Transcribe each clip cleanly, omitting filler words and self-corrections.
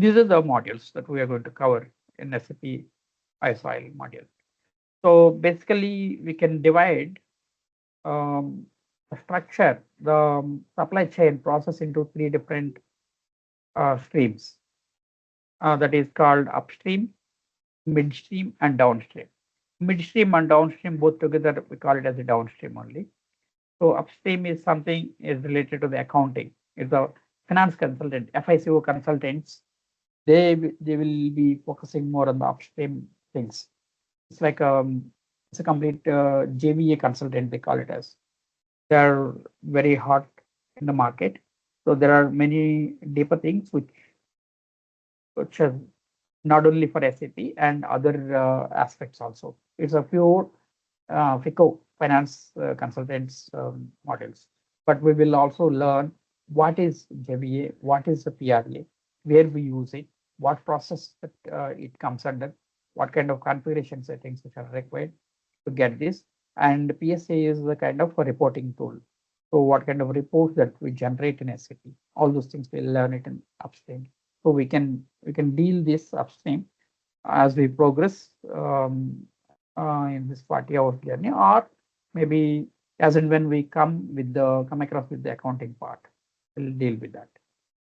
These are the modules that we are going to cover in SAP Is-Oil module. So basically, we can divide the structure, the supply chain process into three different streams. That is called upstream, midstream, and downstream. Midstream and downstream both together, we call it as a downstream only. So upstream is something is related to the accounting. It's the finance consultant, FICO consultants. They will be focusing more on the upstream things. It's like it's a complete JVA consultant, they call it as. They are very hot in the market. So there are many deeper things which are not only for SAP and other aspects also. It's a pure FICO finance consultants models. But we will also learn what is JVA, what is the PRA, where we use it, what process that it comes under, what kind of configuration settings which are required to get this. And PSA is the kind of a reporting tool. So what kind of reports that we generate in SAP, all those things we'll learn it in upstream. So we can deal this upstream as we progress in this 40 hours journey, or maybe as and when we come across with the accounting part, we'll deal with that.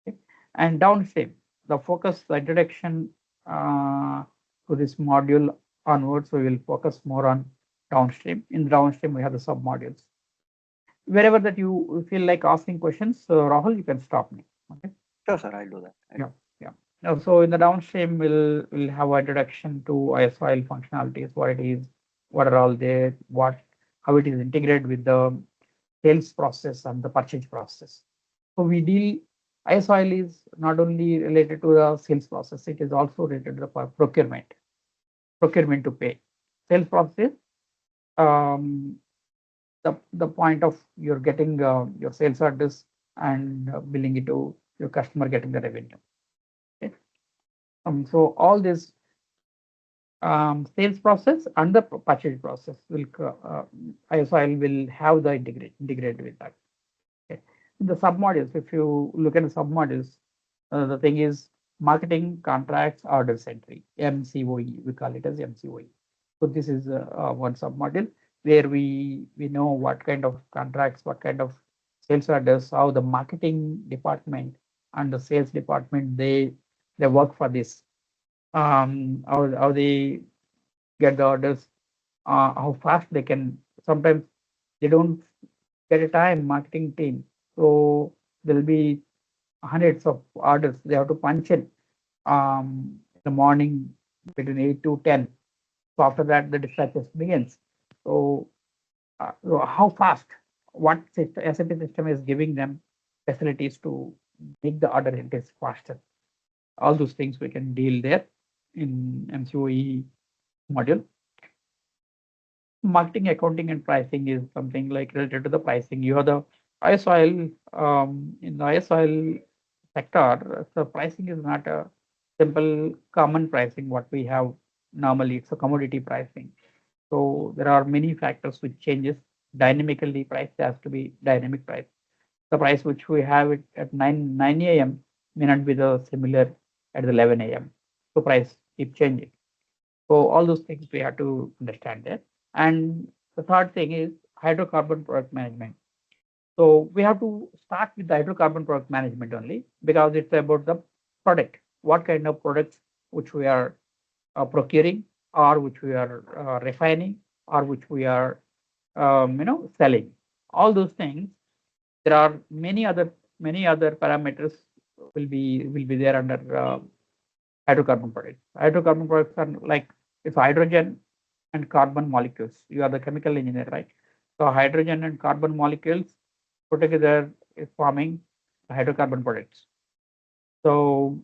Okay. And downstream, the focus, the introduction to this module onwards, we will focus more on downstream. In downstream, we have the sub modules. Wherever that you feel like asking questions, Rahul, you can stop me. Okay. Sure, sir. I'll do that. Yeah. So in the downstream, we'll have an introduction to Is-Oil functionalities, what it is, what are all there, how it is integrated with the sales process and the purchase process. So we deal, Is-Oil is not only related to the sales process, it is also related to the procurement to pay. Sales process, the point of you're getting your sales orders and billing it to your customer, getting the revenue. So all this sales process and the purchase process will Is-Oil will have the integrated with that. Okay. The submodules, if you look at the submodules, the thing is marketing, contracts, orders entry, MCOE, we call it as MCOE. So this is one submodule where we know what kind of contracts, what kind of sales orders, how the marketing department and the sales department they work for this. How they get the orders, how fast they can. Sometimes they don't get a time, marketing team. So there'll be hundreds of orders they have to punch in in the morning between 8 to 10. So after that, the dispatches begins. So how fast, what SAP system is giving them facilities to make the order entries faster. All those things we can deal there in MCOE module. Marketing, accounting, and pricing is something like related to the pricing. You have the Is-Oil in the Is-Oil sector. So pricing is not a simple common pricing what we have normally. It's a commodity pricing. So there are many factors which changes dynamically. Price has to be dynamic price. The price which we have it at 9 a.m. may not be the similar at the 11 a.m. So price keep changing. So all those things we have to understand there. And the third thing is hydrocarbon product management. So we have to start with the hydrocarbon product management only because it's about the product. What kind of products which we are procuring, or which we are refining, or which we are selling. All those things. There are many other parameters will be there under hydrocarbon products. Hydrocarbon products are like it's hydrogen and carbon molecules. You are the chemical engineer, right? So hydrogen and carbon molecules put together is forming hydrocarbon products. So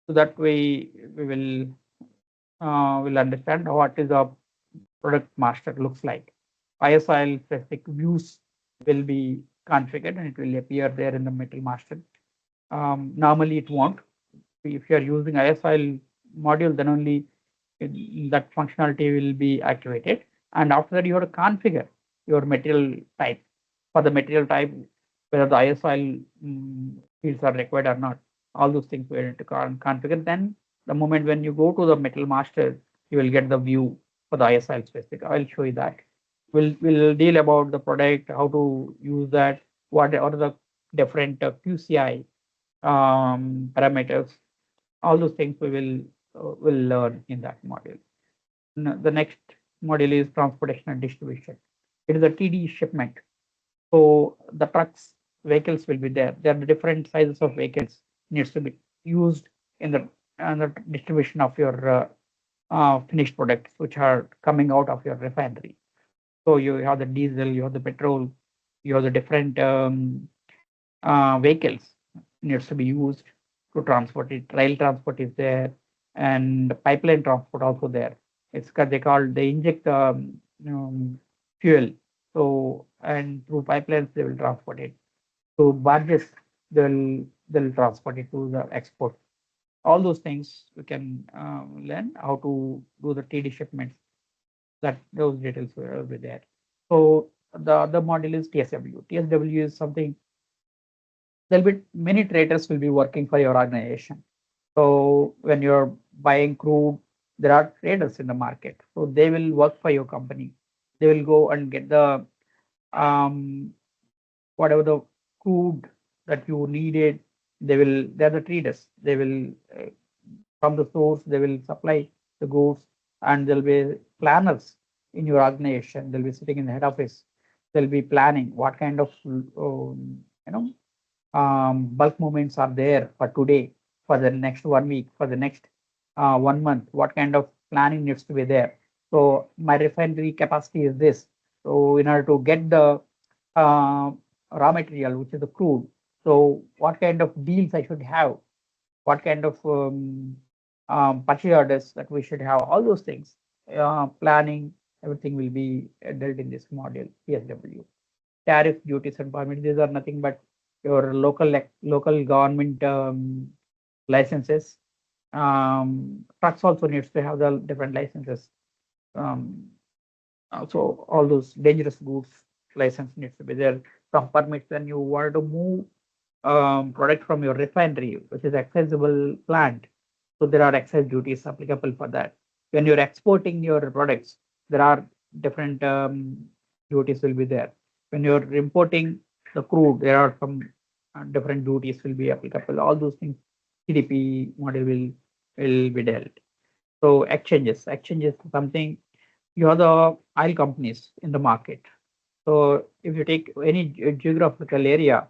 that way we will understand what is a product master looks like. Is-Oil specific views will be configured and it will appear there in the material master. Normally it won't. If you are using Is-Oil module, then only that functionality will be activated. And after that, you have to configure your material type. For the material type, whether the Is-Oil fields are required or not. All those things we need to configure. Then the moment when you go to the metal master, you will get the view for the ISIL specific. I'll show you that. We'll deal about the product, how to use that, what are the different QCI parameters. All those things we will learn in that module. The next module is transportation and distribution. It is a TD shipment. So the trucks, vehicles will be there. There are the different sizes of vehicles needs to be used in the distribution of your finished products, which are coming out of your refinery. So you have the diesel, you have the petrol, you have the different vehicles needs to be used to transport it. Rail transport is there, and pipeline transport also there. It's they inject fuel. So and through pipelines they will transport it. So barges they'll transport it to the export. All those things we can learn how to do the TD shipments. That those details will be there. So the other model is TSW. TSW is something, there'll be many traders will be working for your organization. So when you're buying crude, there are traders in the market. So they will work for your company. They will go and get the um, whatever the crude that you needed. They're the traders. They will from the source, they will supply the goods, and there'll be planners in your organization. They'll be sitting in the head office. They'll be planning what kind of bulk movements are there for today, for the next 1 week, for the next 1 month, what kind of planning needs to be there. So my refinery capacity is this. So in order to get the uh, raw material, which is the crude, so what kind of deals I should have, what kind of purchase orders that we should have, all those things, planning, everything will be dealt in this module, PSW. Tariff, duties, and permits, these are nothing but your local government licenses. Trucks also needs to have the different licenses. Um, so all those dangerous goods license needs to be there. Some permits when you want to move product from your refinery, which is accessible plant. So there are excise duties applicable for that. When you're exporting your products, there are different duties will be there. When you're importing the crude, there are some different duties will be applicable. All those things, CDP model will be dealt. So exchanges is something, you have the oil companies in the market. So if you take any geographical area,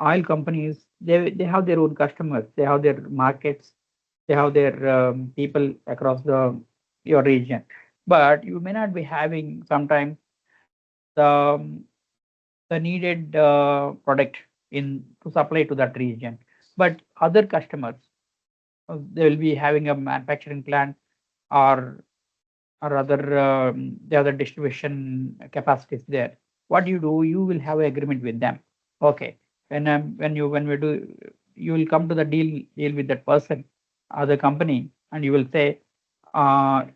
oil companies, they have their own customers, they have their markets, they have their people across the your region. But you may not be having sometimes the the needed product in to supply to that region. But other customers, they will be having a manufacturing plant, or other the other distribution capacities there. What you do, you will have an agreement with them. Okay, when we do, you will come to the deal with that person, other company, and you will say,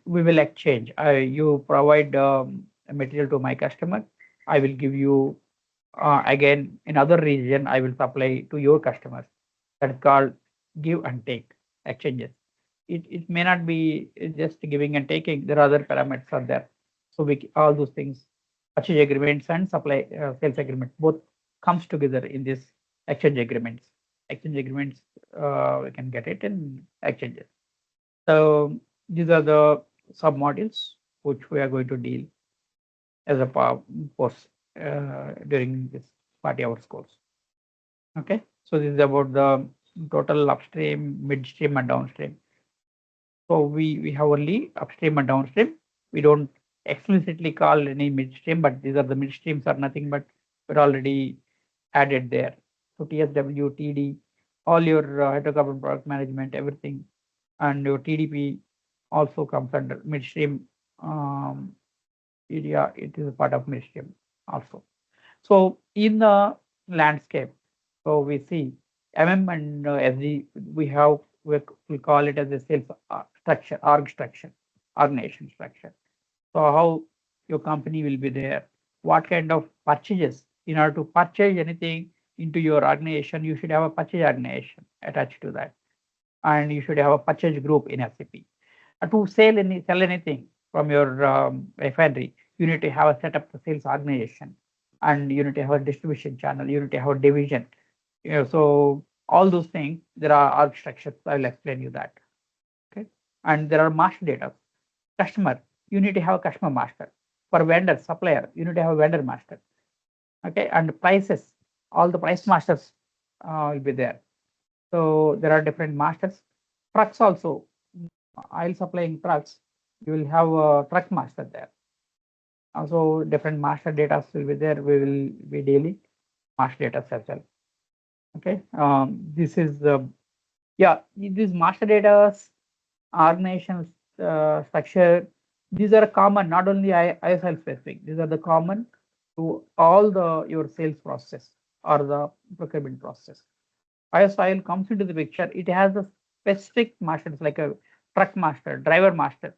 we will exchange. You provide a material to my customer. I will give you again in other region. I will supply to your customers. That's called give and take exchanges. It may not be just giving and taking. There are other parameters are there. So we all those things, purchase agreements and supply sales agreements, both comes together in this exchange agreements. Exchange agreements, we can get it in exchanges. So these are the sub modules which we are going to deal as a course during this 40 hours course. Okay, so this is about the total upstream, midstream, and downstream. So we have only upstream and downstream. We don't explicitly call any midstream, but these are the midstreams are nothing but we're already added there. So TSW, TD, all your hydrocarbon product management, everything, and your TDP also comes under midstream area. It is a part of midstream also. So in the landscape, so we see and SD, we call it as a sales structure, organization structure. So how your company will be there, what kind of purchases, in order to purchase anything, into your organization, you should have a purchase organization attached to that, and you should have a purchase group in SAP. To sell anything from your refinery, you need to have a set up the sales organization, and you need to have a distribution channel. You need to have a division. So all those things, there are org structures. I will explain you that. Okay, and there are master data. Customer, you need to have a customer master. For vendor, supplier, you need to have a vendor master. Okay, and prices, all the price masters will be there. So there are different masters. Trucks also, oil supplying trucks, you will have a truck master there. Also, different master data will be there. We will be dealing master data as well. Okay, this is the these master data organization structure. These are common, not only ISL specific. These are the common to all the your sales process or the procurement process. ISIL comes into the picture. It has a specific masters like a truck master, driver master,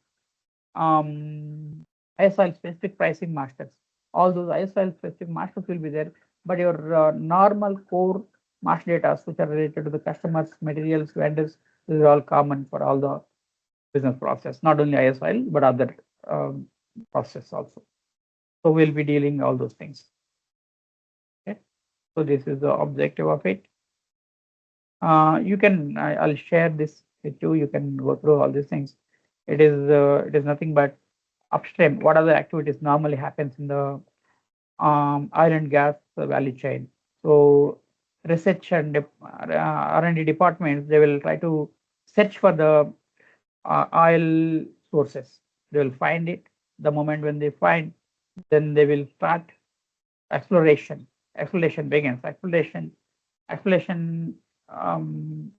ISIL specific pricing masters. All those ISIL specific masters will be there, but your normal core master data which are related to the customers, materials, vendors, these are all common for all the business process, not only ISIL but other process also. So we'll be dealing all those things. Okay, so this is the objective of it. You can I'll share this with you. You can go through all these things. It is nothing but upstream. What are the activities normally happens in the oil and gas value chain? So research and R&D departments, they will try to search for the oil sources. They will find it. The moment when they find, then they will start exploration. Exploration begins. Exploration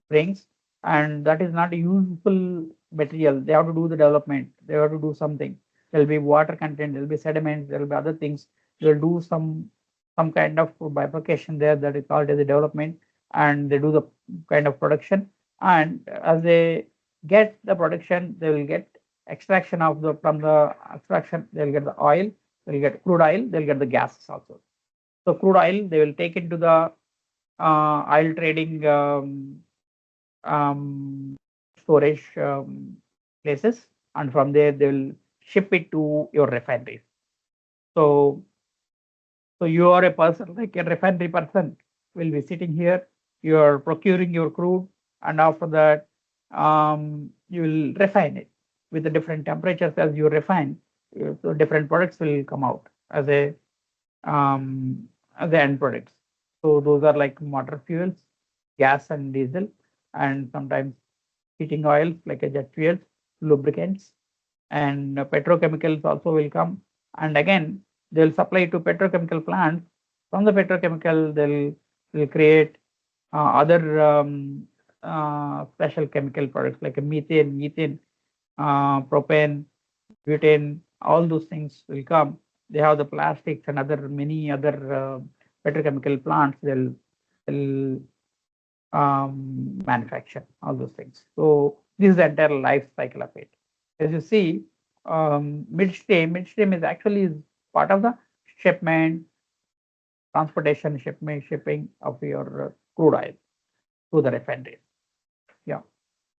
brings, and that is not a useful material. They have to do the development. They have to do something. There will be water content. There will be sediments. There will be other things. They will do some kind of bifurcation there that is called as a development, and they do the kind of production. And as they get the production, they will get extraction of the from the extraction. They will get the oil. They will get crude oil. They will get the gas also. So crude oil they will take into the oil trading storage places, and from there they will ship it to your refineries. So you are a person like a refinery person will be sitting here. You are procuring your crude, and after that you will refine it with the different temperatures. As you refine, so different products will come out as a the end products. So those are like motor fuels, gas and diesel, and sometimes heating oils like a jet fuels, lubricants, and petrochemicals also will come. And again, they'll supply to petrochemical plants. From the petrochemical, they'll create other special chemical products like a methane, propane, butane. All those things will come. They have the plastics and other many other petrochemical plants. They'll manufacture all those things. So this is the entire life cycle of it. As you see, midstream is actually part of the shipment, transportation, shipping of your crude oil to the refineries. Yeah,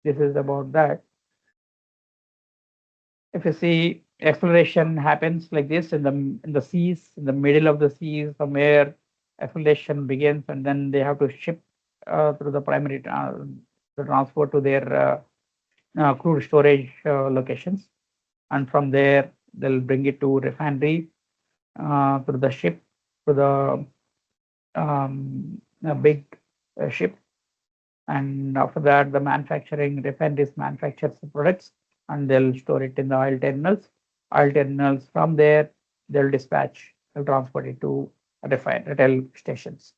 this is about that. If you see, exploration happens like this in the seas, in the middle of the seas, somewhere exploration begins, and then they have to ship through the primary the transport to their crude storage locations, and from there they'll bring it to refinery through the ship, to the a big ship, and after that the manufacturing refineries manufactures the products, and they'll store it in the oil terminals. Oil terminals, from there they'll dispatch, they'll transport it to retail stations.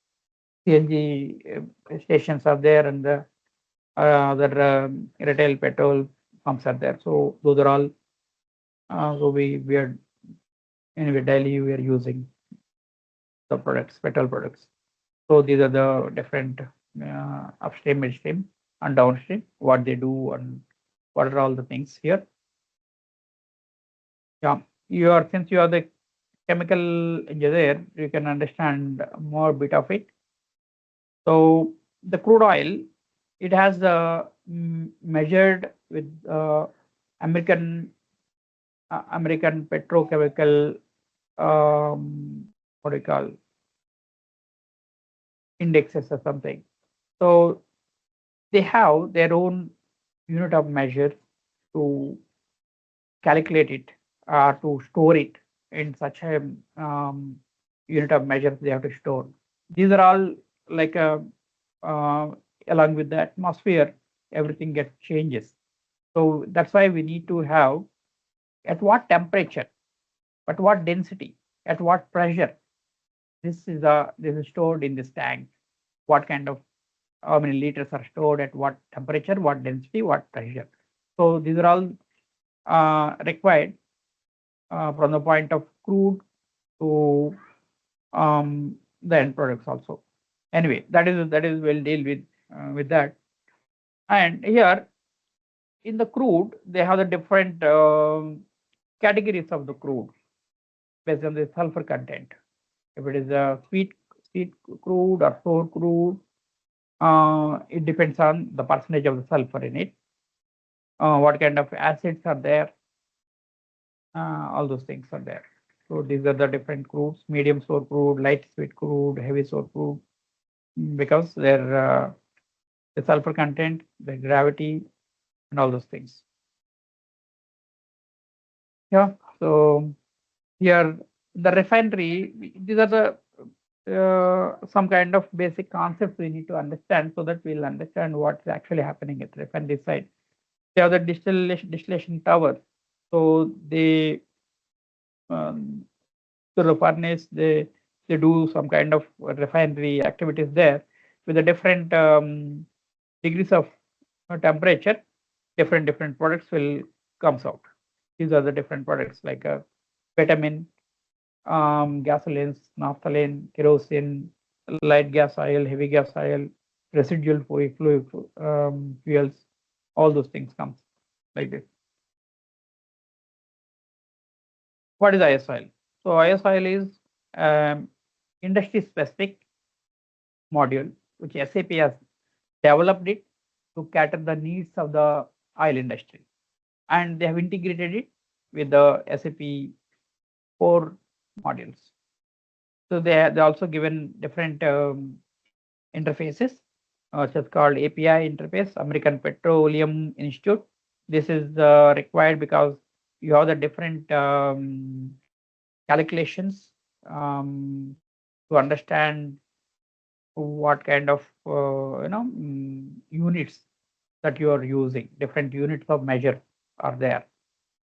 CNG stations are there, and the other retail petrol pumps are there. So those are all. So we are anyway daily we are using the products, petrol products. So these are the different upstream, midstream, and downstream. What they do and what are all the things here. Yeah, since you are the chemical engineer, you can understand more bit of it. So the crude oil, it has measured with American American petrochemical, what do you call, indexes or something. So they have their own unit of measure to calculate it, to store it in such a unit of measure they have to store. These are all like uh, along with the atmosphere, everything gets changes. So that's why we need to have at what temperature, at what density, at what pressure. This is stored in this tank. What kind of, how many liters are stored at what temperature, what density, what pressure. So these are all required from the point of crude to the end products also. Anyway, that is we'll deal with that. And here in the crude, they have the different categories of the crude based on the sulfur content. If it is a sweet crude or sour crude, it depends on the percentage of the sulfur in it. What kind of acids are there? All those things are there. So these are the different crudes: medium sour crude, light sweet crude, heavy sour crude, because the sulfur content, the gravity, and all those things. Yeah. So here the refinery, these are the some kind of basic concepts we need to understand so that we'll understand what's actually happening at the refinery side. They have the distillation tower. So they to the furnace, they do some kind of refinery activities there with the different degrees of temperature. Different products will comes out. These are the different products like vitamin, gasolines, naphthalene, kerosene, light gas oil, heavy gas oil, residual fluid, fuels. All those things comes like this. What is IS oil? So IS oil is industry specific module which SAP has developed it to cater the needs of the oil industry, and they have integrated it with the SAP core modules. So they also given different interfaces, which is called API interface, American Petroleum Institute. This is required because you have the different calculations to understand what kind of units that you are using. Different units of measure are there.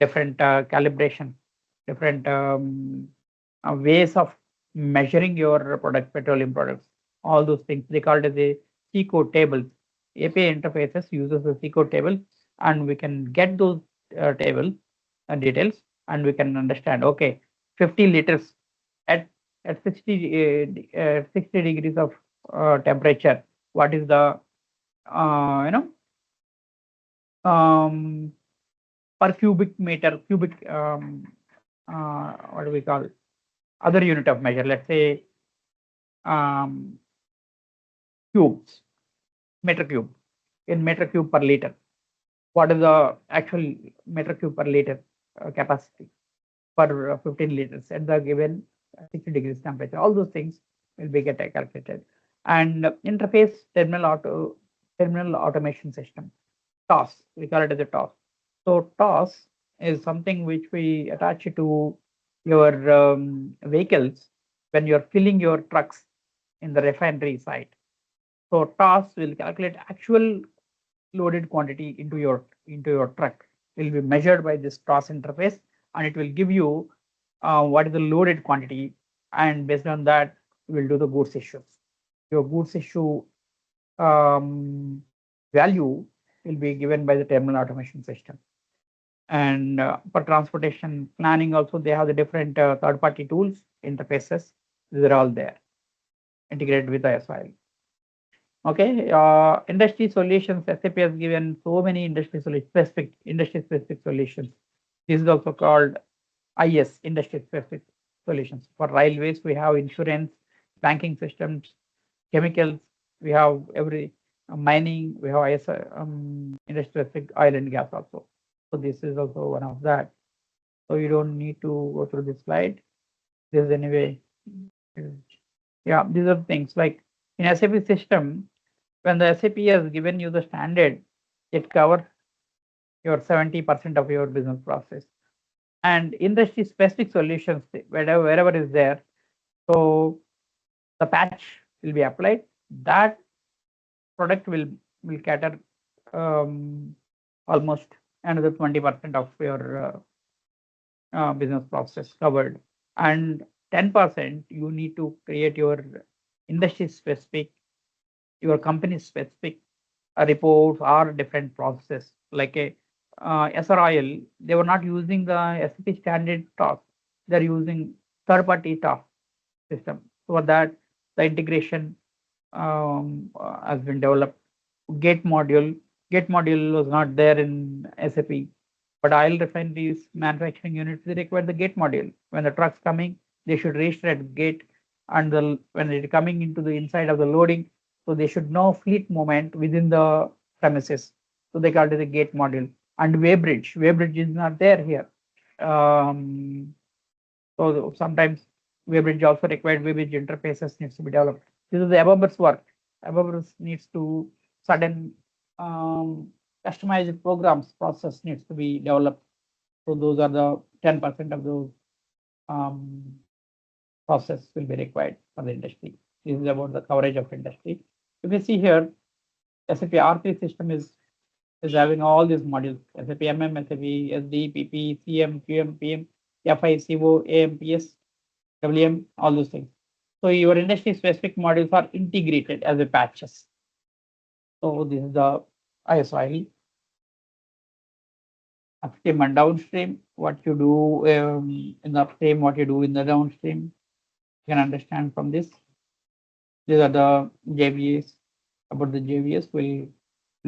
Different calibration, different ways of measuring your product, petroleum products. All those things they call it as a C code tables. API interfaces uses the C code table, and we can get those table details, and we can understand. Okay, 50 liters at 60 degrees of temperature. What is the uh, you know um, per cubic meter, cubic what do we call, other unit of measure? Let's say um, cubes, meter cube, in meter cube per liter. What is the actual meter cube per liter capacity per 15 liters at the given 60 degrees temperature? All those things will be get calculated. And interface terminal automation system, TOS. We call it as a TOS. So TOS is something which we attach it to your vehicles when you're filling your trucks in the refinery site. So TOS will calculate actual loaded quantity into your truck. Will be measured by this TOS interface, and it will give you what is the loaded quantity, and based on that, we'll do the goods issues. Your goods issue um, value will be given by the terminal automation system. And for transportation planning also, they have the different third party tools, interfaces. These are all there integrated with ISOL. Okay, industry solutions. SAP has given so many industry specific solutions. This is also called IS, industry specific solutions. For railways, we have insurance, banking systems, chemicals. We have every mining, we have industrial oil and gas also. So this is also one of that. So you don't need to go through this slide. This is anyway. Yeah, these are things like in SAP system, when the SAP has given you the standard, it covers your 70% of your business process. And industry specific solutions, wherever is there, so the patch will be applied. That product will cater almost another 20% of your business process covered, and 10% you need to create your industry specific, your company specific reports or different processes like a SRIL. They were not using the SAP standard task. They're using third-party task system. So that the integration has been developed. Gate module. Gate module was not there in SAP, but oil refineries manufacturing units, they require the gate module. When the truck's coming, they should register at gate, and when it's coming into the inside of the loading, so they should know fleet movement within the premises. So they call it the gate module. And weighbridge. Weighbridge is not there here. So sometimes weighbridge also required, weighbridge interfaces needs to be developed. This is the above work. Above needs to certain um, customized programs process needs to be developed. So those are the 10% of those um, process will be required for the industry. This is about the coverage of industry. If you see here, SAP R3 system is having all these modules: SAP MM, SAP SD, PP, CM, QM, PM, FI, CO, AM, PS, WM, all those things. So your industry specific modules are integrated as a patches. So this is the ISO upstream and downstream. What you do in the upstream, what you do in the downstream, you can understand from this. These are the JVs. About the JVs, we'll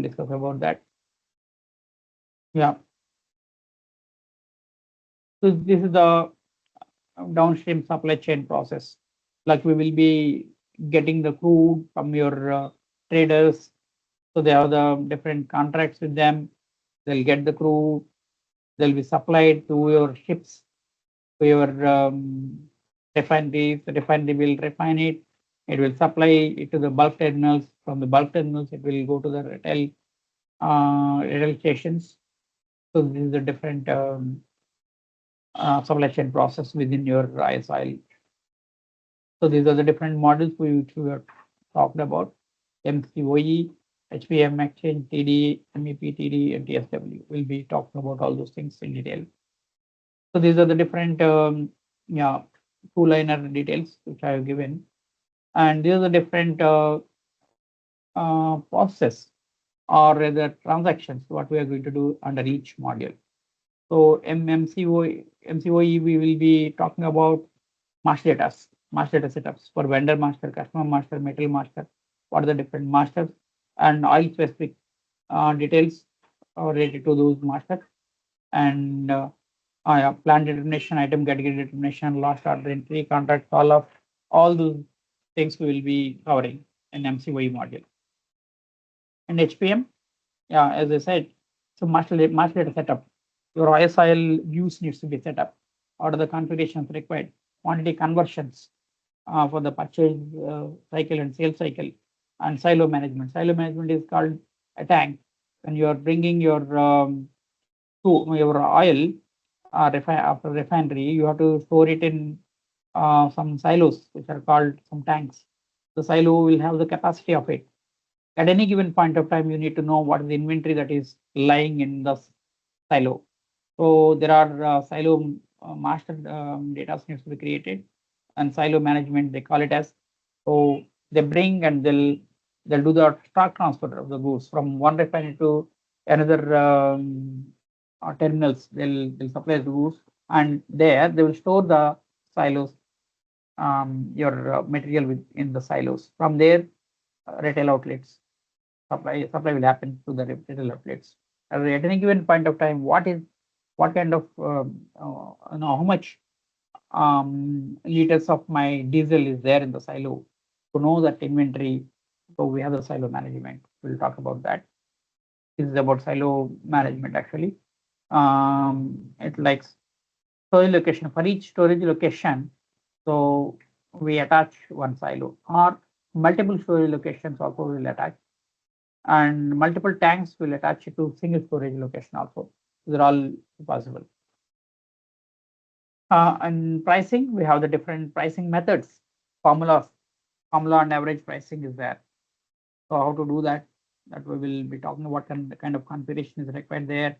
discuss about that. Yeah. So this is the downstream supply chain process. Like we will be getting the crude from your traders. So they have the different contracts with them. They'll get the crude. They'll be supplied to your ships, to your refineries. The refinery will refine it. It will supply it to the bulk terminals. From the bulk terminals, it will go to the retail stations. So this is a different supply chain process within your ISIL. So these are the different models which we are talked about: MCOE, HPM exchange, TD, MEP, TD, and TSW. We'll be talking about all those things in detail. So these are the different yeah, two-liner details which I have given, and these are the different process or rather transactions what we are going to do under each module. So MCOE we will be talking about master data setups for vendor master, customer master, metal master. What are the different masters and oil specific details related to those masters, and yeah, plan determination, item category determination, last order entry, contract all those things we will be covering in MCOE module. And HPM, yeah, as I said, so master data setup. Your ISIL views needs to be set up. What are the configurations required? Quantity conversions for the purchase cycle and sales cycle, and silo management. Silo management is called a tank. When you are bringing your your oil after refinery, you have to store it in some silos, which are called some tanks. The silo will have the capacity of it. At any given point of time, you need to know what is the inventory that is lying in the silo. So there are silo master data needs to be created, and silo management they call it as. So they bring and they'll do the stock transfer of the goods from one refinery to another terminals. They'll supply the goods, and there they will store the silos, your material in the silos. From there, retail outlets supply will happen to the retail outlets. At any given point of time, what kind of how much liters of my diesel is there in the silo, to know that inventory, So we have the silo management. We'll talk about that. This is about silo management actually. It likes storage location for each storage location. So we attach one silo or multiple storage locations also will attach, and multiple tanks will attach it to single storage location also. These are all possible. And pricing, we have the different pricing methods, formulas, formula and average pricing is there. So how to do that? That we will be talking about the kind of configuration is required there.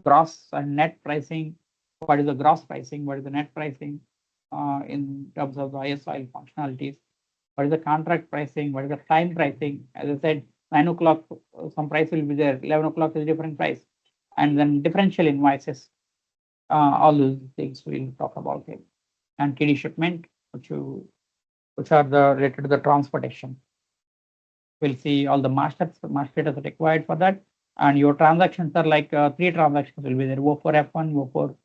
Gross and net pricing. What is the gross pricing? What is the net pricing in terms of the ISOL functionalities? What is the contract pricing? What is the time pricing? As I said, 9 o'clock, some price will be there. 11 o'clock is a different price. And then differential invoices. All those things we'll talk about here. And TD shipment, which are the related to the transportation. We'll see all the master data required for that. And your transactions are like 3 transactions will be there: O for F1, O for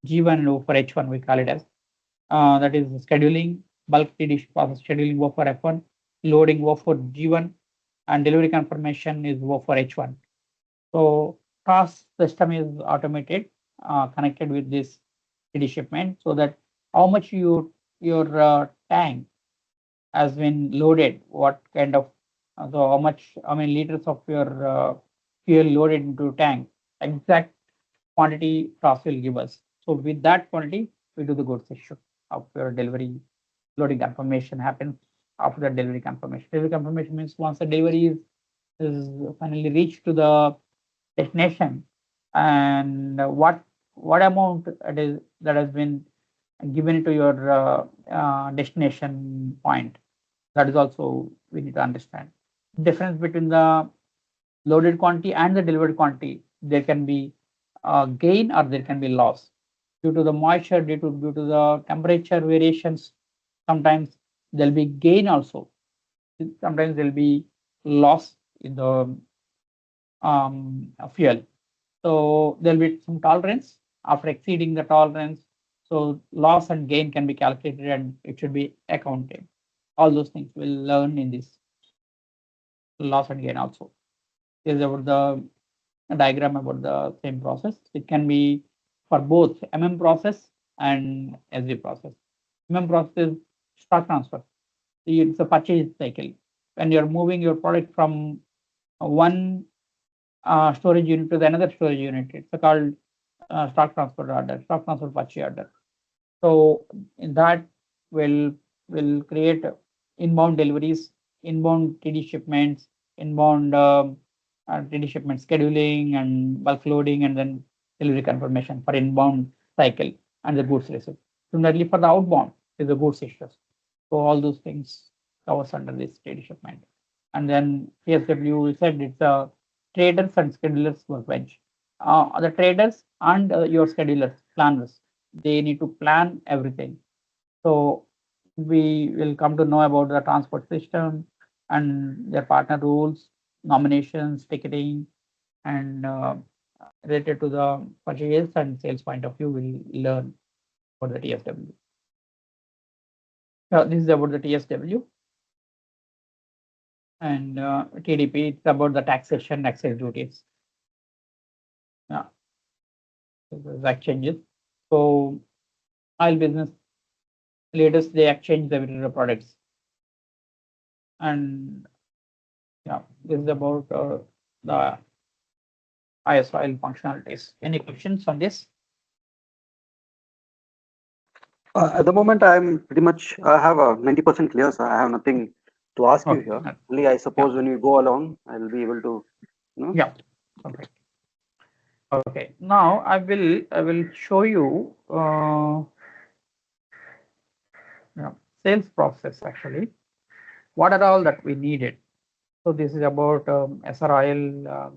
G1, and O for H1. We call it as that is scheduling, bulk TD process scheduling O for F1, loading O for G1, and delivery confirmation is O for H1. So task system is automated, connected with this TD shipment, so that how much your tank has been loaded, what kind of so how many liters of your fuel loaded into tank, exact quantity task will give us. So with that quantity, we do the goods issue of your delivery. Loading confirmation happens after the delivery confirmation. Delivery confirmation means once the delivery is finally reached to the destination, and what amount it is that has been given to your destination point. That is also we need to understand. Difference between the loaded quantity and the delivered quantity. There can be gain or there can be loss due to the moisture, due to the temperature variations. Sometimes there'll be gain also. Sometimes there'll be loss in the fuel. So there'll be some tolerance after exceeding the tolerance. So loss and gain can be calculated and it should be accounted. All those things we'll learn in this loss and gain also. Is about the diagram about the same process. It can be for both process and SD process. Process is stock transfer. It's a purchase cycle. When you're moving your product from one storage unit to the another storage unit, it's called stock transfer order, stock transfer purchase order. So in that will create inbound deliveries, inbound TD shipments, inbound TD shipment scheduling and bulk loading, and then delivery confirmation for inbound cycle and the goods receipt. Similarly, for the outbound is the goods issues. So all those things covers under this TD shipment. And then PSW, we said it's a traders and schedulers workbench. The traders and your schedulers, planners, they need to plan everything. So we will come to know about the transport system and their partner rules, nominations, ticketing, and related to the purchase and sales point of view, we'll learn about the TSW. This is about the TSW. And TDP, it's about the taxation, excise duties. Yeah, the exchanges. So oil business leaders, they exchange the products. And yeah, this is about the ISOL functionalities. Any questions on this? At the moment, I'm pretty much, I have a 90% clear, so I have nothing to ask you here. Only I suppose when we go along, I'll be able to, Yeah. Okay. Okay. Now I will show you yeah, sales process actually. What are all that we needed? So this is about SRIL.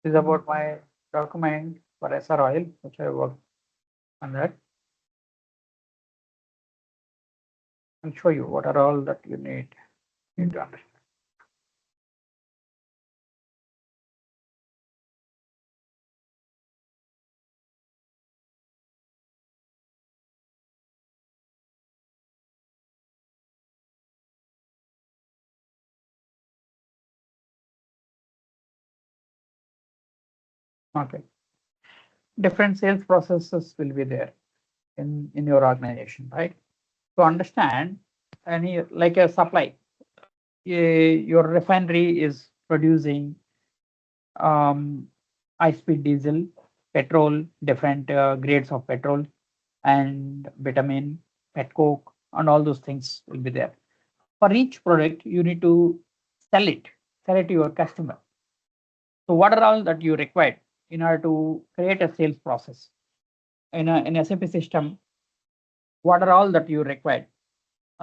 This is about my document for SRIL, which I worked on that. I'll show you what are all that you need to understand. Okay. Different sales processes will be there in your organization, right? To understand any like a supply, your refinery is producing high speed diesel, petrol, different grades of petrol, and vitamin, pet coke, and all those things will be there. For each product, you need to sell it, sell it to your customer. So, what are all that you require in order to create a sales process in SAP system? What are all that you require?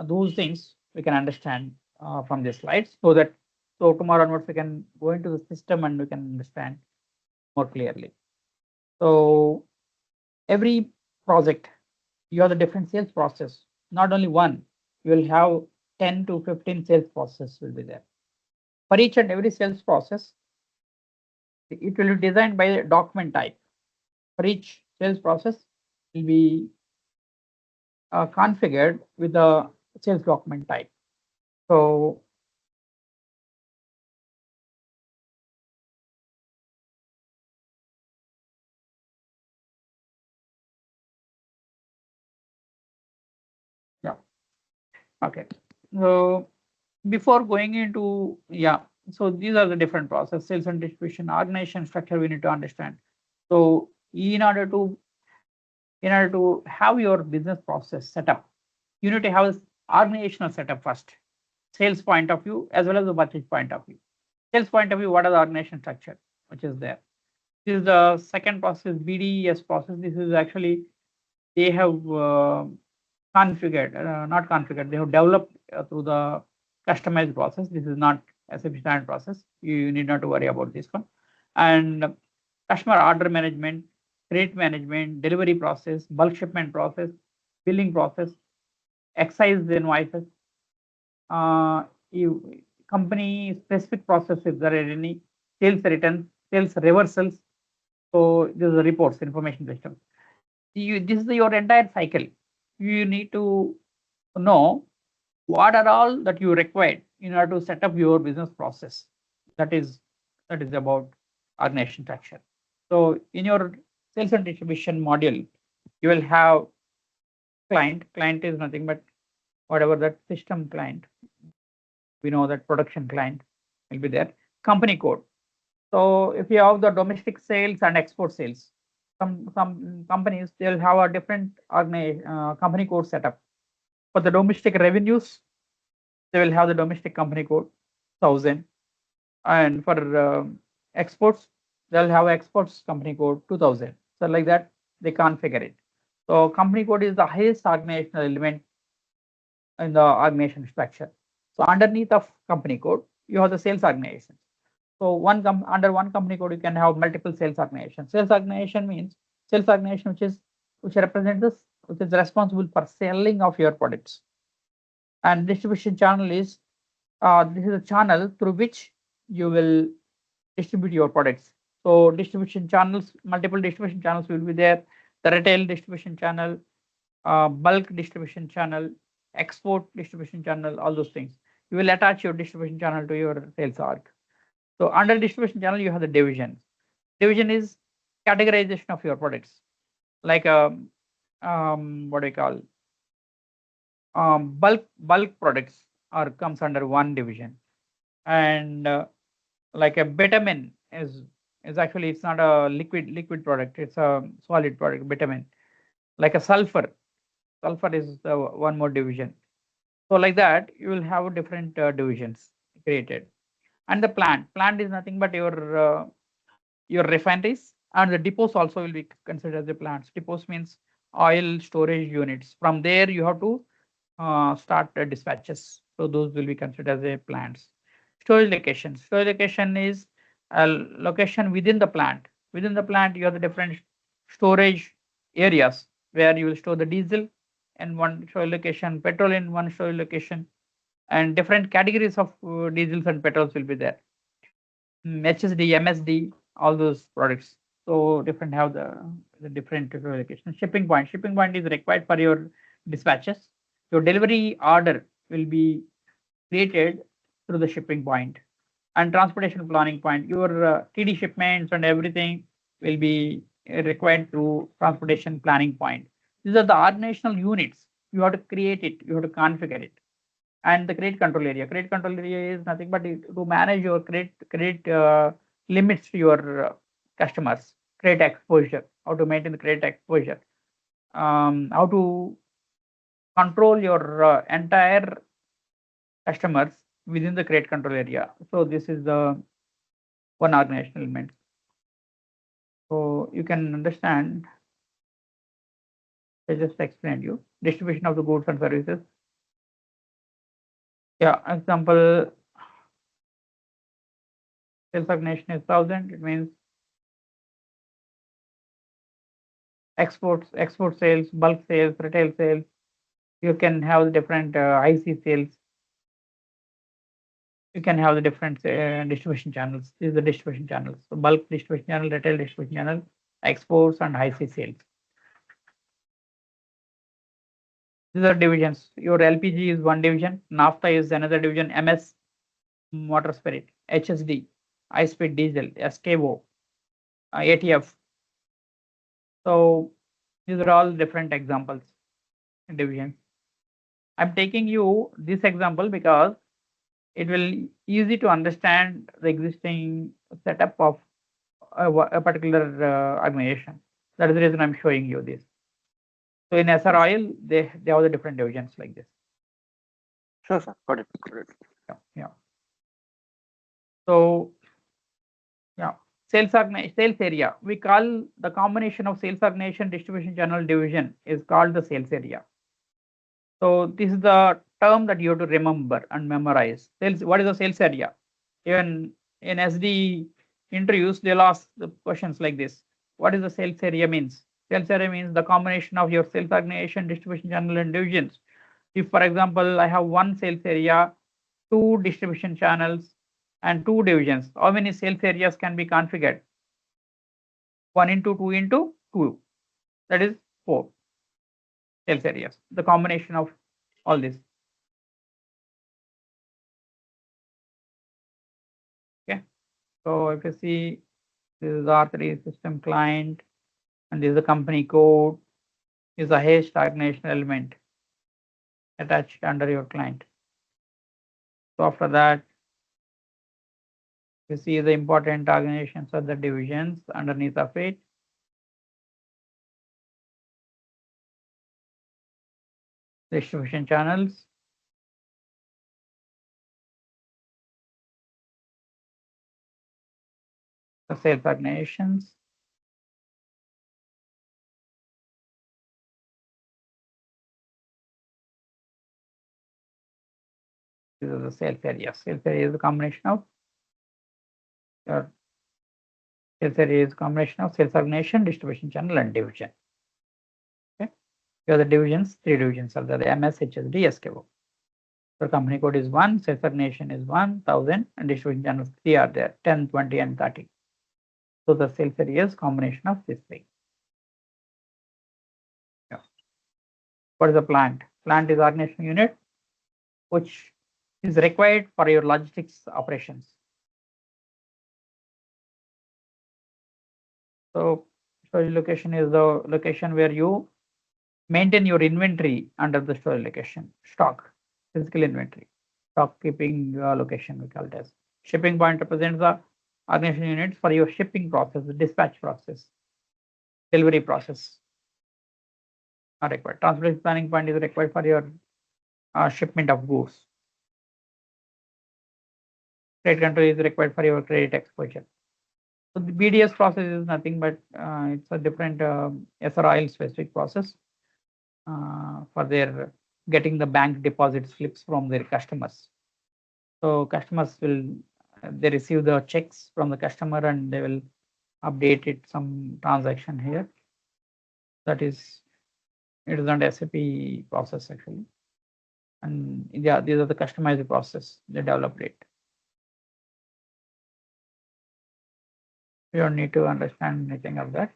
Those things we can understand from the slides, so that tomorrow onwards we can go into the system and we can understand more clearly. So every project, you have the different sales process. Not only one, you will have 10 to 15 sales process will be there. For each and every sales process, it will be designed by the document type. For each sales process, will be configured with the sales document type. So yeah, okay. So before going into, yeah, so these are the different process, sales and distribution, organization structure we need to understand. So in order to have your business process set up, you need to have this organizational setup first, sales point of view as well as the budget point of view. Sales point of view, what are the organization structure which is there? This is the second process, BDES process. This is actually they have configured, not configured, they have developed through the customized process. This is not SAP standard process. You need not to worry about this one. And customer order management, credit management, delivery process, bulk shipment process, billing process, excise invoices, you, company specific process if there are any, sales returns, sales reversals. So this is the reports, information system. This is your entire cycle. You need to know what are all that you require in order to set up your business process. That is about organization structure. So in your sales and distribution module, you will have client. Client is nothing but whatever that system client. We know that production client will be there. Company code. So if you have the domestic sales and export sales, some companies they'll have a different company code setup. For the domestic revenues, they will have the domestic company code 1000, and for exports, they'll have exports company code 2000. So like that, they configure it. So company code is the highest organizational element in the organization structure. So underneath of company code, you have the sales organization. So under one company code, you can have multiple sales organization. Sales organization means sales organization which represents this, which is responsible for selling of your products. And distribution channel is this is a channel through which you will distribute your products. So distribution channels, multiple distribution channels will be there. The retail distribution channel, bulk distribution channel, export distribution channel, all those things. You will attach your distribution channel to your sales org. So under distribution channel, you have the division. Division is categorization of your products, like what do you call bulk products are comes under one division, and like a bitumen is actually it's not a liquid product, it's a solid product, bitumen. Like a sulfur is the one more division. So like that, you will have different divisions created. And the plant is nothing but your refineries, and the depots also will be considered as the plants. Depots means oil storage units. From there, you have to start dispatches. So those will be considered as a plants. Storage location. Storage location is a location within the plant. Within the plant, you have the different storage areas where you will store the diesel in one storage location, petrol in one storage location, and different categories of diesels and petrols will be there. HSD, MSD, all those products. So different have the different location. Shipping point. Shipping point is required for your dispatches. Your delivery order will be created through the shipping point, and transportation planning point. Your TD shipments and everything will be required through transportation planning point. These are the organizational units. You have to create it, you have to configure it. And the credit control area. Credit control area is nothing but to manage your credit limits to your customers, credit exposure, how to maintain the credit exposure, how to control your entire customers within the credit control area. So this is the one organizational element. So you can understand. I just explained you distribution of the goods and services. Yeah, example, sales organization is 1,000. It means export sales, bulk sales, retail sales. You can have the different IC sales. You can have the different distribution channels. These are the distribution channels. So bulk distribution channel, retail distribution channel, exports, and IC sales. These are divisions. Your LPG is one division, NAFTA is another division, MS, motor spirit, HSD, high speed diesel, SKO, ATF. So these are all different examples in divisions. I'm taking you this example because it will easy to understand the existing setup of a particular organization. That is the reason I'm showing you this. So in SR Oil, they have the different divisions like this. Sure, sir. Got it. Got it. Yeah, yeah. So yeah, sales area. We call the combination of sales organization, distribution channel, division is called the sales area. So this is the term that you have to remember and memorize. Sales. What is the sales area? Even in SD interviews, they'll ask the questions like this. What is the sales area means? Sales area means the combination of your sales organization, distribution channel, and divisions. If, for example, I have one sales area, two distribution channels, and two divisions, how many sales areas can be configured? 1 into 2 into 2. That is 4 sales areas. The combination of all this. Okay. So if you see, this is R3 system client, and this is the company code, is a hash organizational element attached under your client. So after that, you see the important organizations of the divisions underneath of it. Distribution channels. The sales organizations. These are the sales areas. Sales area is a combination of your sales area is a combination of sales organization, distribution channel, and division. Okay. Here are the divisions, 3 divisions are there, the MS, HSD, SKO. So company code is 1, sales organization is 1,000, and distribution channels 3 are there, 10, 20, and 30. So the sales area is combination of these 3. Yeah. What is the plant? Plant is organizational unit which is required for your logistics operations. So storage location is the location where you maintain your inventory under the storage location, stock, physical inventory, stock keeping location, we call it as. Shipping point represents the organization units for your shipping process, the dispatch process, delivery process are required. Transportation planning point is required for your shipment of goods. Credit control is required for your credit exposure. So the BDS process is nothing but it's a different SR Oil specific process for their getting the bank deposit slips from their customers. So customers will they receive the checks from the customer and they will update it some transaction here. That is, it is not SAP process actually. And yeah, these are the customized process they developed it. You don't need to understand anything of that.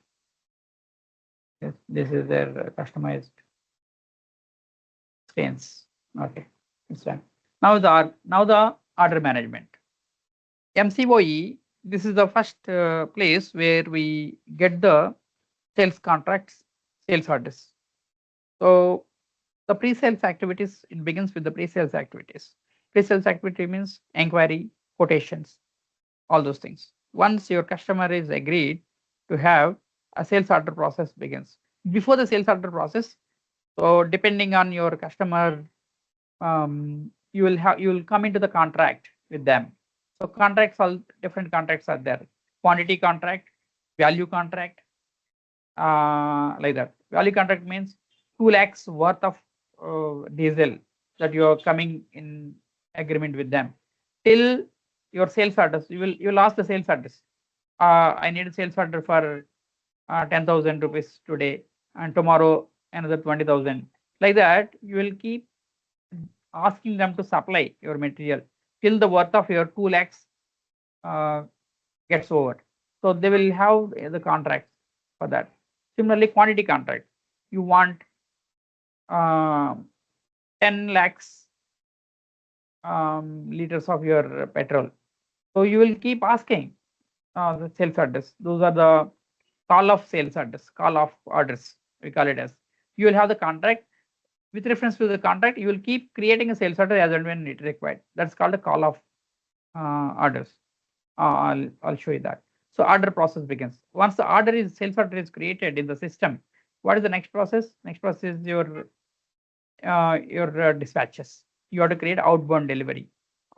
This is their customized screens. Okay, it's done. Now the order management. MCOE this is the first place where we get the sales contracts, sales orders. So the pre-sales activities, it begins with the pre-sales activities. Pre-sales activity means inquiry, quotations, all those things. Once your customer is agreed to have, a sales order process begins. Before the sales order process, so depending on your customer, you will come into the contract with them. So contracts, all different contracts are there. Quantity contract, value contract, like that. Value contract means 2 lakhs worth of diesel that you are coming in agreement with them. Till your sales orders, you will ask the sales orders. I need a sales order for 10,000 rupees today, and tomorrow another 20,000. Like that, you will keep asking them to supply your material till the worth of your 2 lakhs uh, gets over. So they will have the contracts for that. Similarly, quantity contract. You want uh, 10 lakhs liters of your petrol. So you will keep asking the sales orders. Those are the call of sales orders, call of orders, we call it as. You will have the contract. With reference to the contract, you will keep creating a sales order as and when it required. That's called a call of orders. I'll show you that. So order process begins. Once the sales order is created in the system, what is the next process? Next process is your dispatches. You have to create outbound delivery.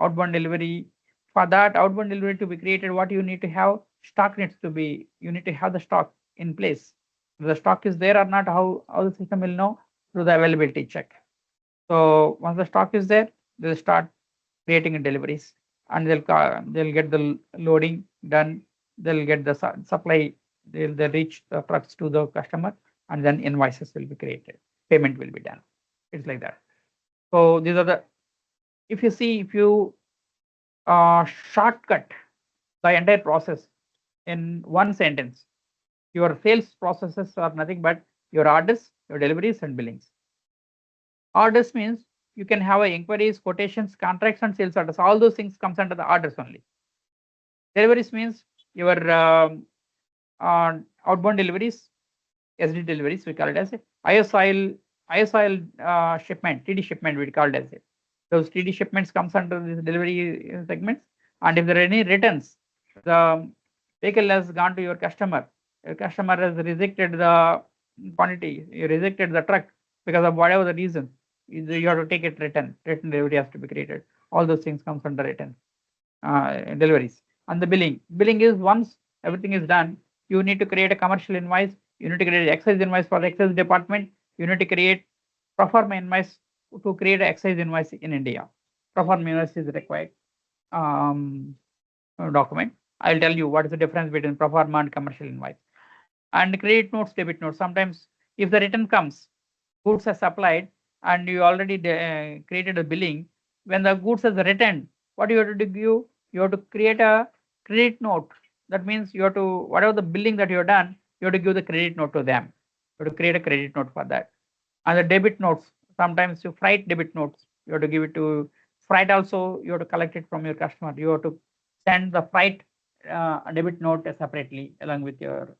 Outbound delivery. For that outbound delivery to be created, what you need to have? Stock needs to be. You need to have the stock in place. If the stock is there or not, how the system will know? Through the availability check. So once the stock is there, they'll start creating deliveries, and they'll get the loading done. They'll get the supply. They'll reach the trucks to the customer, and then invoices will be created. Payment will be done. It's like that. So these are the. If you shortcut the entire process in one sentence, your sales processes are nothing but your orders, your deliveries, and billings. Orders means you can have inquiries, quotations, contracts, and sales orders. All those things comes under the orders only. Deliveries means your outbound deliveries, SD deliveries, we call it as ISOIL shipment, TD shipment, we call it as it. Those TD shipments comes under this delivery segments. And if there are any returns, the vehicle has gone to your customer. Your customer has rejected the quantity, you rejected the truck because of whatever the reason. You have to take it return. Return delivery has to be created. All those things comes under return deliveries. And the billing is once everything is done, you need to create a commercial invoice, you need to create an excise invoice for the excise department, you need to create pro forma invoice to create an excise invoice in India. Pro forma invoice is required document. I'll tell you what is the difference between pro forma and commercial invoice. And credit notes, debit notes. Sometimes if the return comes, goods are supplied, and you already created a billing, when the goods is returned, what you have to do? You have to create a credit note. That means you have to, whatever the billing that you have done, you have to give the credit note to them. You have to create a credit note for that. And the debit notes, sometimes you freight debit notes, you have to give it to freight also, you have to collect it from your customer. You have to send the freight debit note separately along with your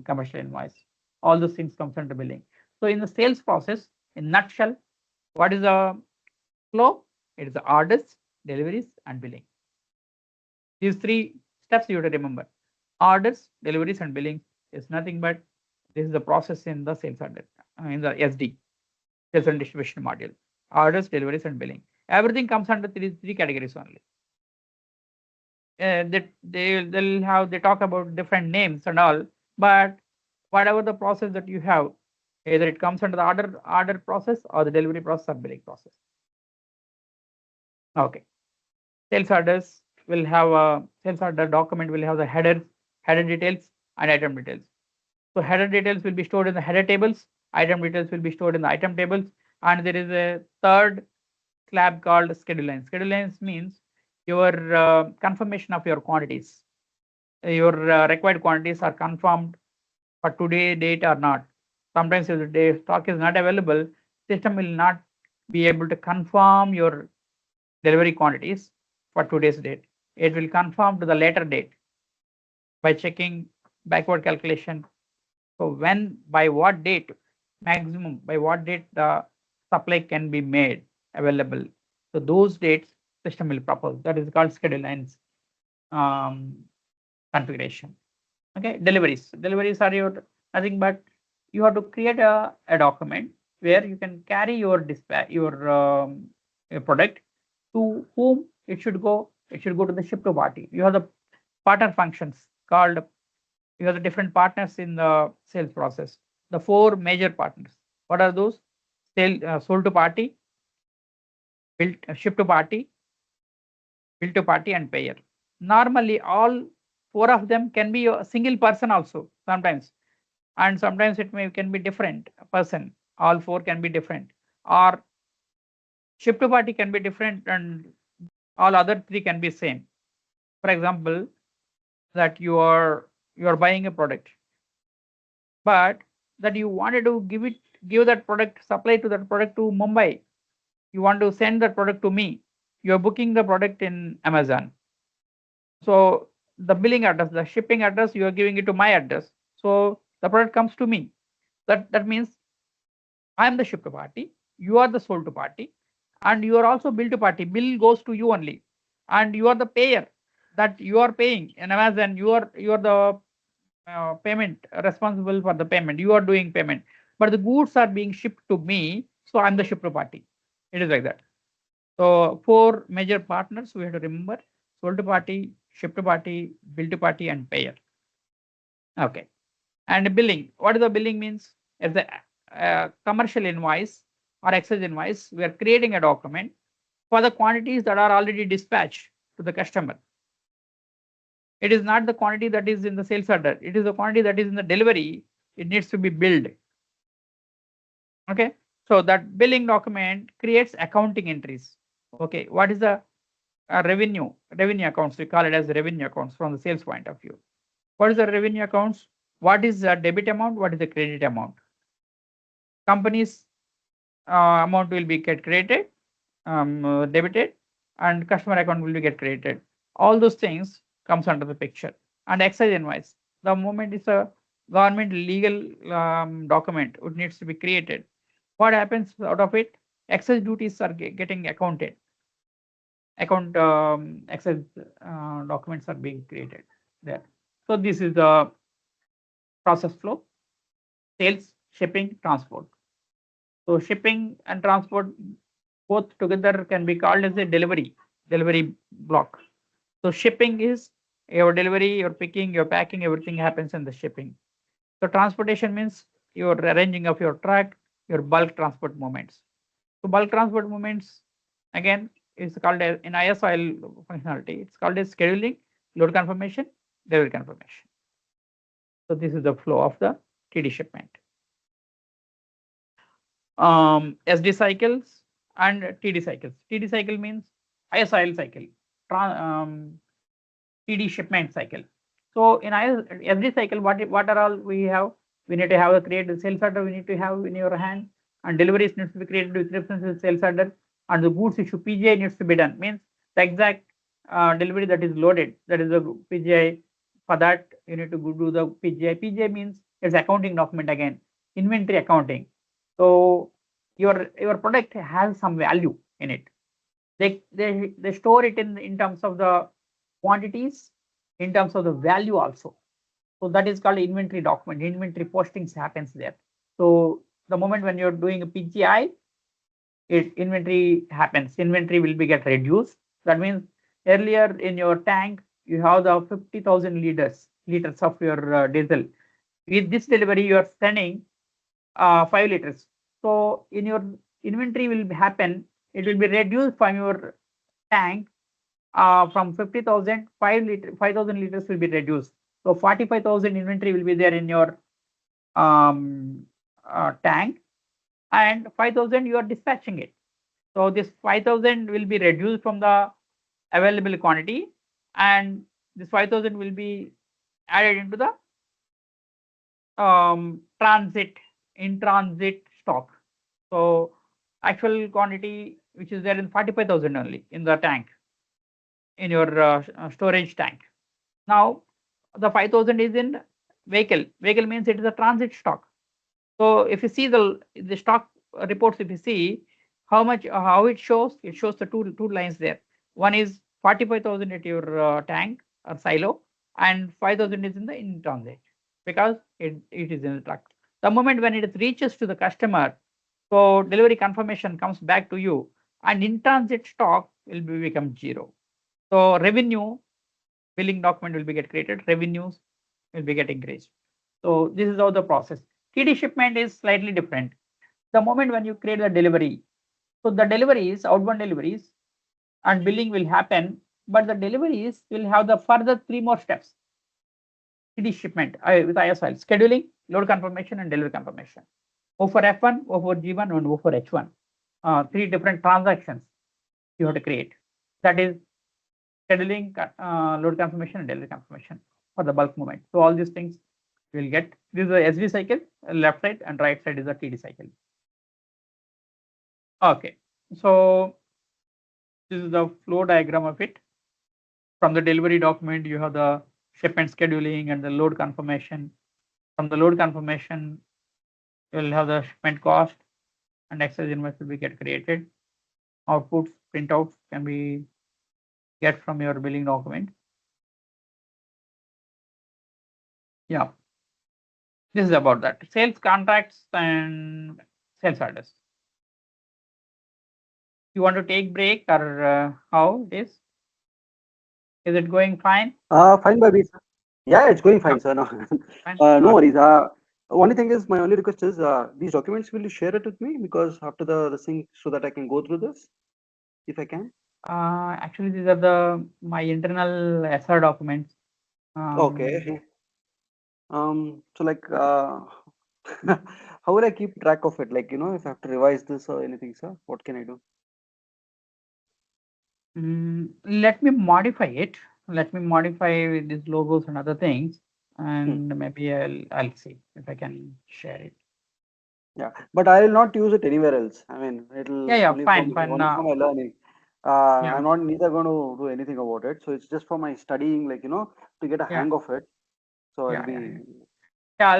commercial invoice. All those things comes under billing. So in the sales process, in nutshell, what is the flow? It is the orders, deliveries, and billing. These three steps you have to remember. Orders, deliveries, and billing is nothing but this is the process in the sales order, in the SD, sales and distribution module. Orders, deliveries, and billing. Everything comes under three categories only. They talk about different names and all, but whatever the process that you have, either it comes under the order process or the delivery process or billing process. Okay. Sales orders will have a sales order document will have the header details, and item details. So header details will be stored in the header tables, item details will be stored in the item tables, and there is a third slab called schedule lines. Schedule lines means your confirmation of your quantities. Your required quantities are confirmed for today date or not. Sometimes if the day stock is not available, system will not be able to confirm your delivery quantities for today's date. it will confirm to the later date by checking backward calculation. So when, by what date, maximum, by what date the supply can be made available. So those dates system will propose. That is called schedule lines configuration. Okay, deliveries are your nothing but you have to create a document where you can carry your dispatch your product to whom it should go. It should go to the ship to party. You have the partner functions called, you have the different partners in the sales process. The four major partners, what are those? Sold to party, built ship to party, bill to party, and payer. Normally all four of them can be a single person also sometimes, and sometimes it may can be different person. All four can be different, or ship to party can be different and all other three can be same. For example, that you are buying a product, but that you wanted to give that product, supply to that product to Mumbai. You want to send that product to me. You are booking the product in Amazon. So the billing address, the shipping address, you are giving it to my address. So the product comes to me. That means I am the ship to party, you are the sold to party, and you are also bill to party. Bill goes to you only, and you are the payer, that you are paying in Amazon. You are the payment responsible for the payment. You are doing payment, but the goods are being shipped to me, so I'm the ship to party. It is like that. So four major partners we have to remember: sold to party, ship to party, bill to party, and payer. Okay. And billing. What is the billing means? As the commercial invoice or excess invoice, we are creating a document for the quantities that are already dispatched to the customer. It is not the quantity that is in the sales order. It is the quantity that is in the delivery. It needs to be billed. Okay. So that billing document creates accounting entries. Okay. What is the revenue? Revenue accounts. We call it as revenue accounts from the sales point of view. What is the revenue accounts? What is the debit amount? What is the credit amount? Companies amount will be get created, debited, and customer account will be get created. All those things comes under the picture. And excise invoice, the moment is a government legal document, it needs to be created. What happens out of it? Excise duties are getting accounted. Excise documents are being created there. So this is the process flow: sales, shipping, transport. So shipping and transport both together can be called as a delivery block. So shipping is your delivery, your picking, your packing, everything happens in the shipping. So transportation means your arranging of your truck, your bulk transport movements. So bulk transport movements again is called as in ISOL functionality. It's called as scheduling, load confirmation, delivery confirmation. So this is the flow of the TD shipment. SD cycles and TD cycles. TD cycle means ISOL cycle, TD shipment cycle. So in every cycle, what are all we have? We need to have a created sales order. We need to have in your hand, and deliveries needs to be created with reference to sales order, and the goods issue PGI needs to be done. Means the exact delivery that is loaded, that is the PGI. For that, you need to go do the PGI. PGI means it's accounting document again, inventory accounting. So your product has some value in it. They store it in terms of the quantities, in terms of the value also. So that is called inventory document. Inventory postings happens there. So the moment when you're doing a PGI, inventory happens. Inventory will be get reduced. That means earlier in your tank you have the 50,000 liters of your diesel. With this delivery you are sending 5 liters. So in your inventory will happen. It will be reduced from your tank from 50,000, 5,000 liters will be reduced. So 45,000 inventory will be there in your tank, and 5,000 you are dispatching it. So this 5,000 will be reduced from the available quantity, and this 5,000 will be added into the in transit stock. So actual quantity which is there in 45,000 only in the tank. in your storage tank. Now the 5,000 is in vehicle. Vehicle means it is a transit stock. So if you see the stock reports, if you see how much how it shows the two lines there. One is 45,000 at your tank or silo, and 5,000 is in transit because it is in the truck. The moment when it reaches to the customer, so delivery confirmation comes back to you, and in transit stock will become zero. So revenue billing document will be get created, revenues will be getting increased. So this is how the process. TD shipment is slightly different. The moment when you create the delivery, so the deliveries, outbound deliveries and billing will happen, but the deliveries will have the further three more steps. TD shipment with ISL, scheduling, load confirmation and delivery confirmation. O for F1, O for G1 and O for H1. Three different transactions you have to create. That is scheduling, load confirmation and delivery confirmation for the bulk movement. So all these things you will get. This is the SV cycle, left side and right side is the TD cycle. Okay, so this is the flow diagram of it. From the delivery document, you have the shipment scheduling and the load confirmation. From the load confirmation, you will have the shipment cost and excess invoice will be get created. Outputs, printouts can be get from your billing document. Yeah, this is about that. Sales contracts and sales orders. You want to take break or how it is? Is it going fine? Fine by me, sir. Yeah, it's going Yeah, fine, sir. No, fine. no Okay. worries. Only thing is, my only request is these documents, will you share it with me? Because after the thing, so that I can go through this, if I can. Actually, these are the my internal SR documents. Okay. So like, how will I keep track of it? Like, if I have to revise this or anything, sir, what can I do? Let me modify it. Let me modify with these logos and other things, Hmm. and maybe I'll see if I can share it. Yeah, but I will not use it anywhere else. I mean, Yeah, it'll yeah, only for fine, me, fine. only for my learning. Yeah, I'm not neither going to do anything about it. So it's just for my studying, like, to get a yeah, hang of it. So I'll yeah, yeah, be, yeah.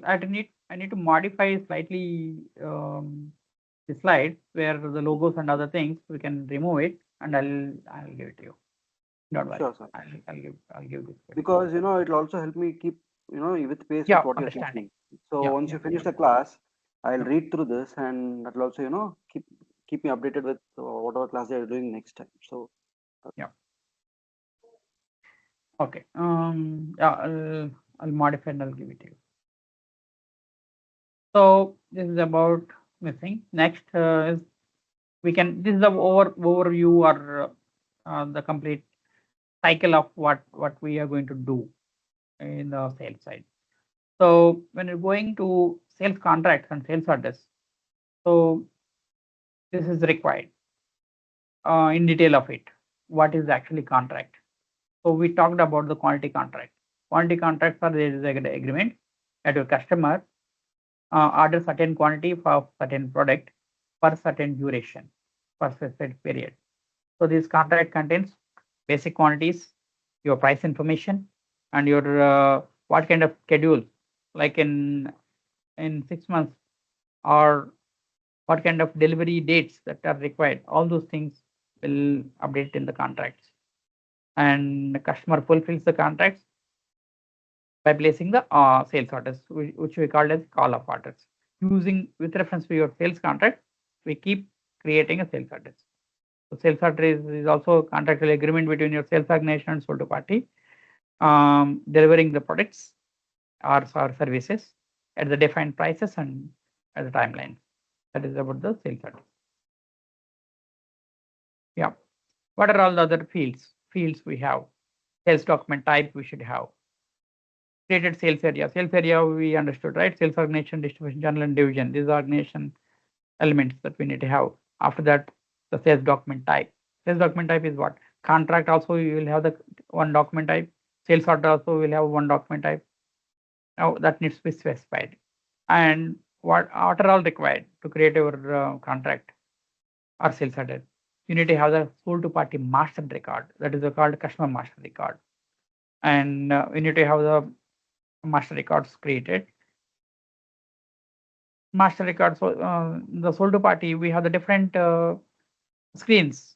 Yeah, I need to modify slightly the slides where the logos and other things we can remove it, and I'll give it to you. Don't worry. sure, sir. I'll give this to you. Because, it'll also help me keep, with pace with Yeah, what you're understanding. teaching. So Yeah, once yeah, you finish the class, I'll yeah, read through this and that'll also, keep me updated with whatever class they're doing next time. So, yeah. Okay. Yeah, I'll modify and I'll give it to you. So this is about missing. Next is we can. This is the overview or the complete cycle of what we are going to do in the sales side. So when you're going to sales contracts and sales orders, so this is required in detail of it. What is actually contract? So we talked about the quantity contract. Quantity contracts are there is an agreement that your customer order certain quantity for certain product for certain duration for specific period. So this contract contains basic quantities, your price information, and your what kind of schedule, like in 6 months or what kind of delivery dates that are required. All those things will update in the contracts, and the customer fulfills the contracts by placing the sales orders, which we call as call of orders. Using with reference to your sales contract, we keep creating a sales orders. So sales order is also a contractual agreement between your sales organization and sold party, delivering the products or services at the defined prices and at the timeline. That is about the sales order. Yeah. What are all the other fields? Fields we have. Sales document type we should have. Created sales area. Sales area we understood, right? Sales organization, distribution channel, and division. These are organization elements that we need to have. After that, the sales document type. Sales document type is what? Contract also you will have the one document type. Sales order also will have one document type. Now that needs to be specified. And what are all required to create our contract or sales order? you need to have the sold to party master record, that is called customer master record, and we need to have the master records created. Master records, so the sold to party, we have the different screens.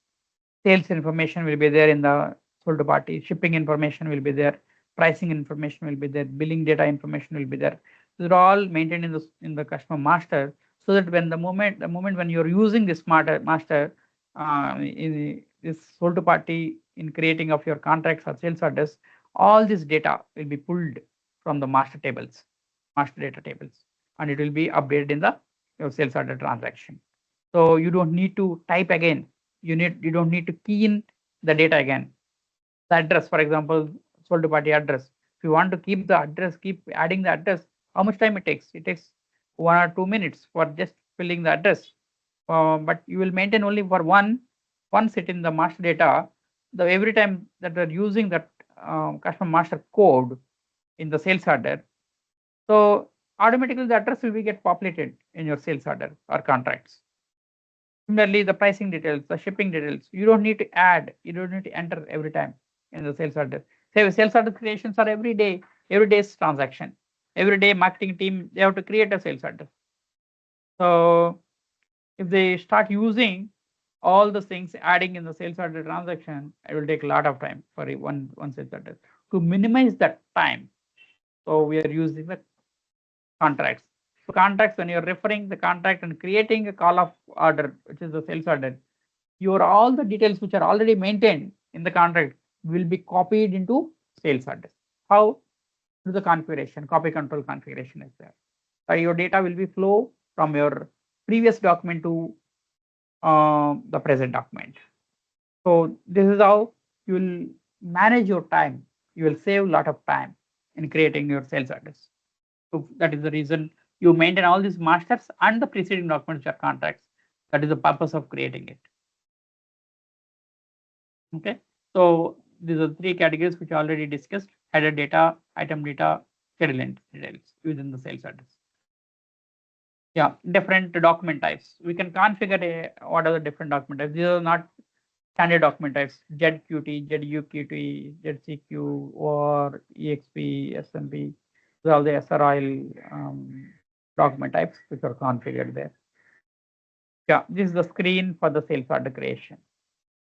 Sales information will be there in the sold to party, shipping information will be there, pricing information will be there, billing data information will be there. These are all maintained in the customer master, so that when the moment when you're using this master in this sold to party in creating of your contracts or sales orders, all this data will be pulled from the master tables, master data tables, and it will be updated in the your sales order transaction. So you don't need to type again. You don't need to key in the data again. The address, for example, sold to party address. If you want to keep the address, keep adding the address, how much time it takes? It takes 1 or 2 minutes for just filling the address. But you will maintain only for once it in the master data. The every time that we're using that customer master code in the sales order, so automatically the address will be get populated in your sales order or contracts. Similarly, the pricing details, the shipping details, you don't need to add, you don't need to enter every time in the sales order. Say sales order creations are every day's transaction. Every day marketing team, they have to create a sales order. So if they start using all the things adding in the sales order transaction, it will take a lot of time for one sales order. To minimize that time, so we are using the contracts. So contracts, when you're referring the contract and creating a call of order, which is the sales order, your all the details which are already maintained in the contract will be copied into sales orders. How? Through the configuration, copy control configuration is there. So your data will be flow from your previous document to the present document. So this is how you will manage your time. You will save a lot of time in creating your sales orders. So that is the reason you maintain all these masters and the preceding documents or contracts. That is the purpose of creating it. Okay. So these are three categories which I already discussed: header data, item data, schedule details within the sales orders. Yeah, different document types. We can configure what are the different document types. These are not standard document types: ZQT, ZUQT, ZCQ, or EXP, SMP. These are all the SRIL document types which are configured there. Yeah, this is the screen for the sales order creation.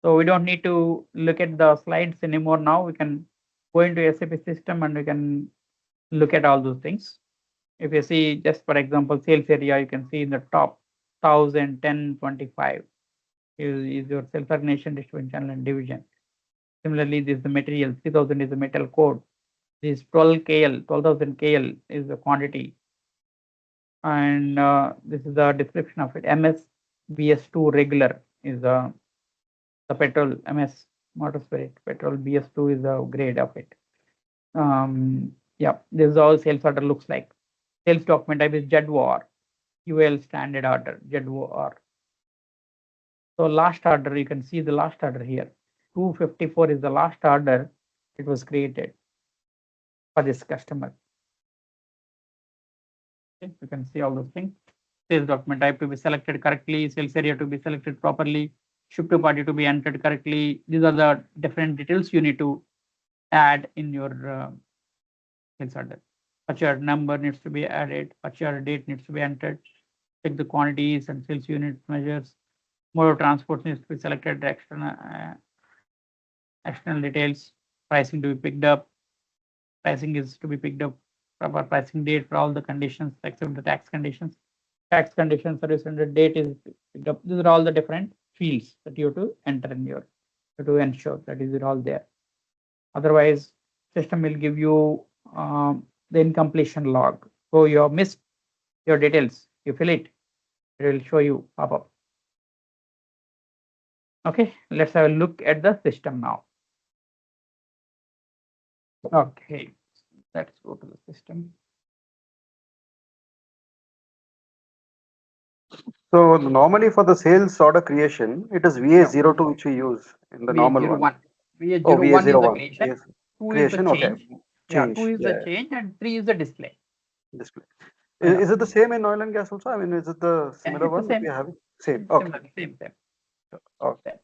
So we don't need to look at the slides anymore now. We can go into SAP system and we can look at all those things. If you see, just for example, sales area, you can see in the top 1000, 10, 25 is your sales organization, distribution channel, and division. Similarly, this is the material, 3000 is the metal code. This 12KL, 12,000 KL is the quantity. And this is the description of it. MS BS2 regular is the petrol, MS motor spirit, petrol BS2 is the grade of it. Yeah, this is all sales order looks like. Sales document type is JEDWAR, UL standard order, JEDWAR. So last order, you can see the last order here. 254 is the last order it was created for this customer. Okay, you can see all those things. Sales document type to be selected correctly, sales area to be selected properly, ship to party to be entered correctly. These are the different details you need to add in your sales order. Purchase number needs to be added, purchase date needs to be entered, check the quantities and sales unit measures. Mode of transport needs to be selected, external details, pricing to be picked up. Pricing is to be picked up, proper pricing date for all the conditions except the tax conditions. Tax conditions, service under date is picked up. These are all the different fields that you have to enter in your to ensure that is it all there. Otherwise, system will give you the incompletion log. So you have missed your details. You fill it, it will show you pop up. Okay, let's have a look at the system now. Okay, let's go to the system. So normally for the sales order creation, it is VA02 which we use in the normal one. VA01 Oh, is the VA01. creation. Yes. 2 is the Creation, okay. change. Yeah, 2 is the Yeah. change and 3 is the display. Display. Yeah. Is it the same in oil and gas also? I mean, is it the similar It's the one that same. we have? Same. Okay. Same. Okay. Same.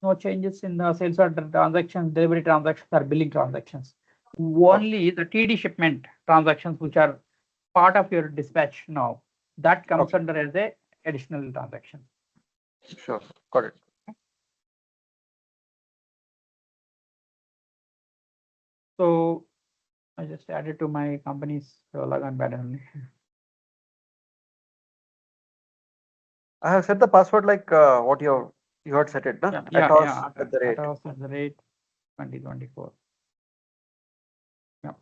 No changes in the sales order transactions, delivery transactions, or billing transactions. Only the TD shipment transactions, which are part of your dispatch now, that comes Okay. under as a additional transaction. Sure. Got it. So I just added to my company's login pattern. I have set the password like what you had set it, no? Yeah. At the rate. Atos at the rate 2024. Yeah.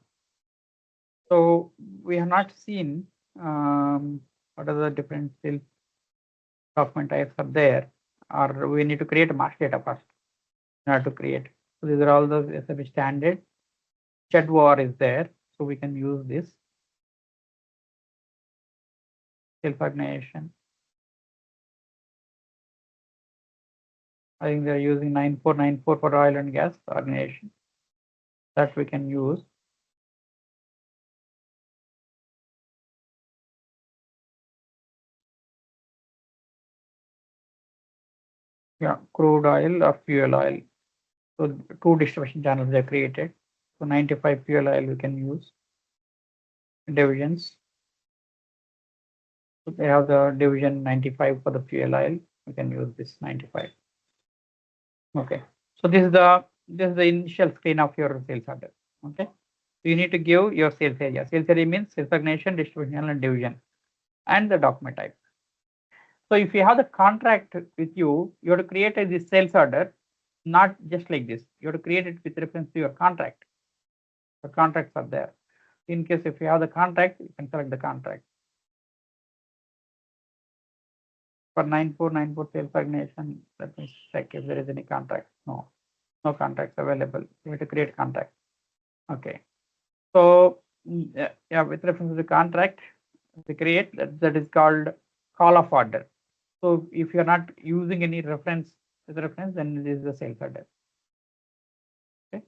So we have not seen what are the different sales document types are there, or we need to create a master data first. To create. So these are all the SAP standard. Chat is there, so we can use this. Self organization. I think they're using 9494 for oil and gas organization. That we can use. Yeah, crude oil or fuel oil. So two distribution channels are created. So 95 fuel oil we can use. Divisions. So they have the division 95 for the fuel oil. We can use this 95. Okay. So this is the initial screen of your sales order. Okay. So you need to give your sales area. Sales area means sales organization, distribution, and division, and the document type. So if you have the contract with you, you have to create this sales order, not just like this. You have to create it with reference to your contract. The contracts are there. In case if you have the contract, you can select the contract. For 9494 sales organization, let me check if there is any contract. No, no contracts available. You have to create contract. Okay. So yeah, with reference to the contract, we create that is called call of order. So if you're not using any reference as a reference, then this is the sales order. Okay.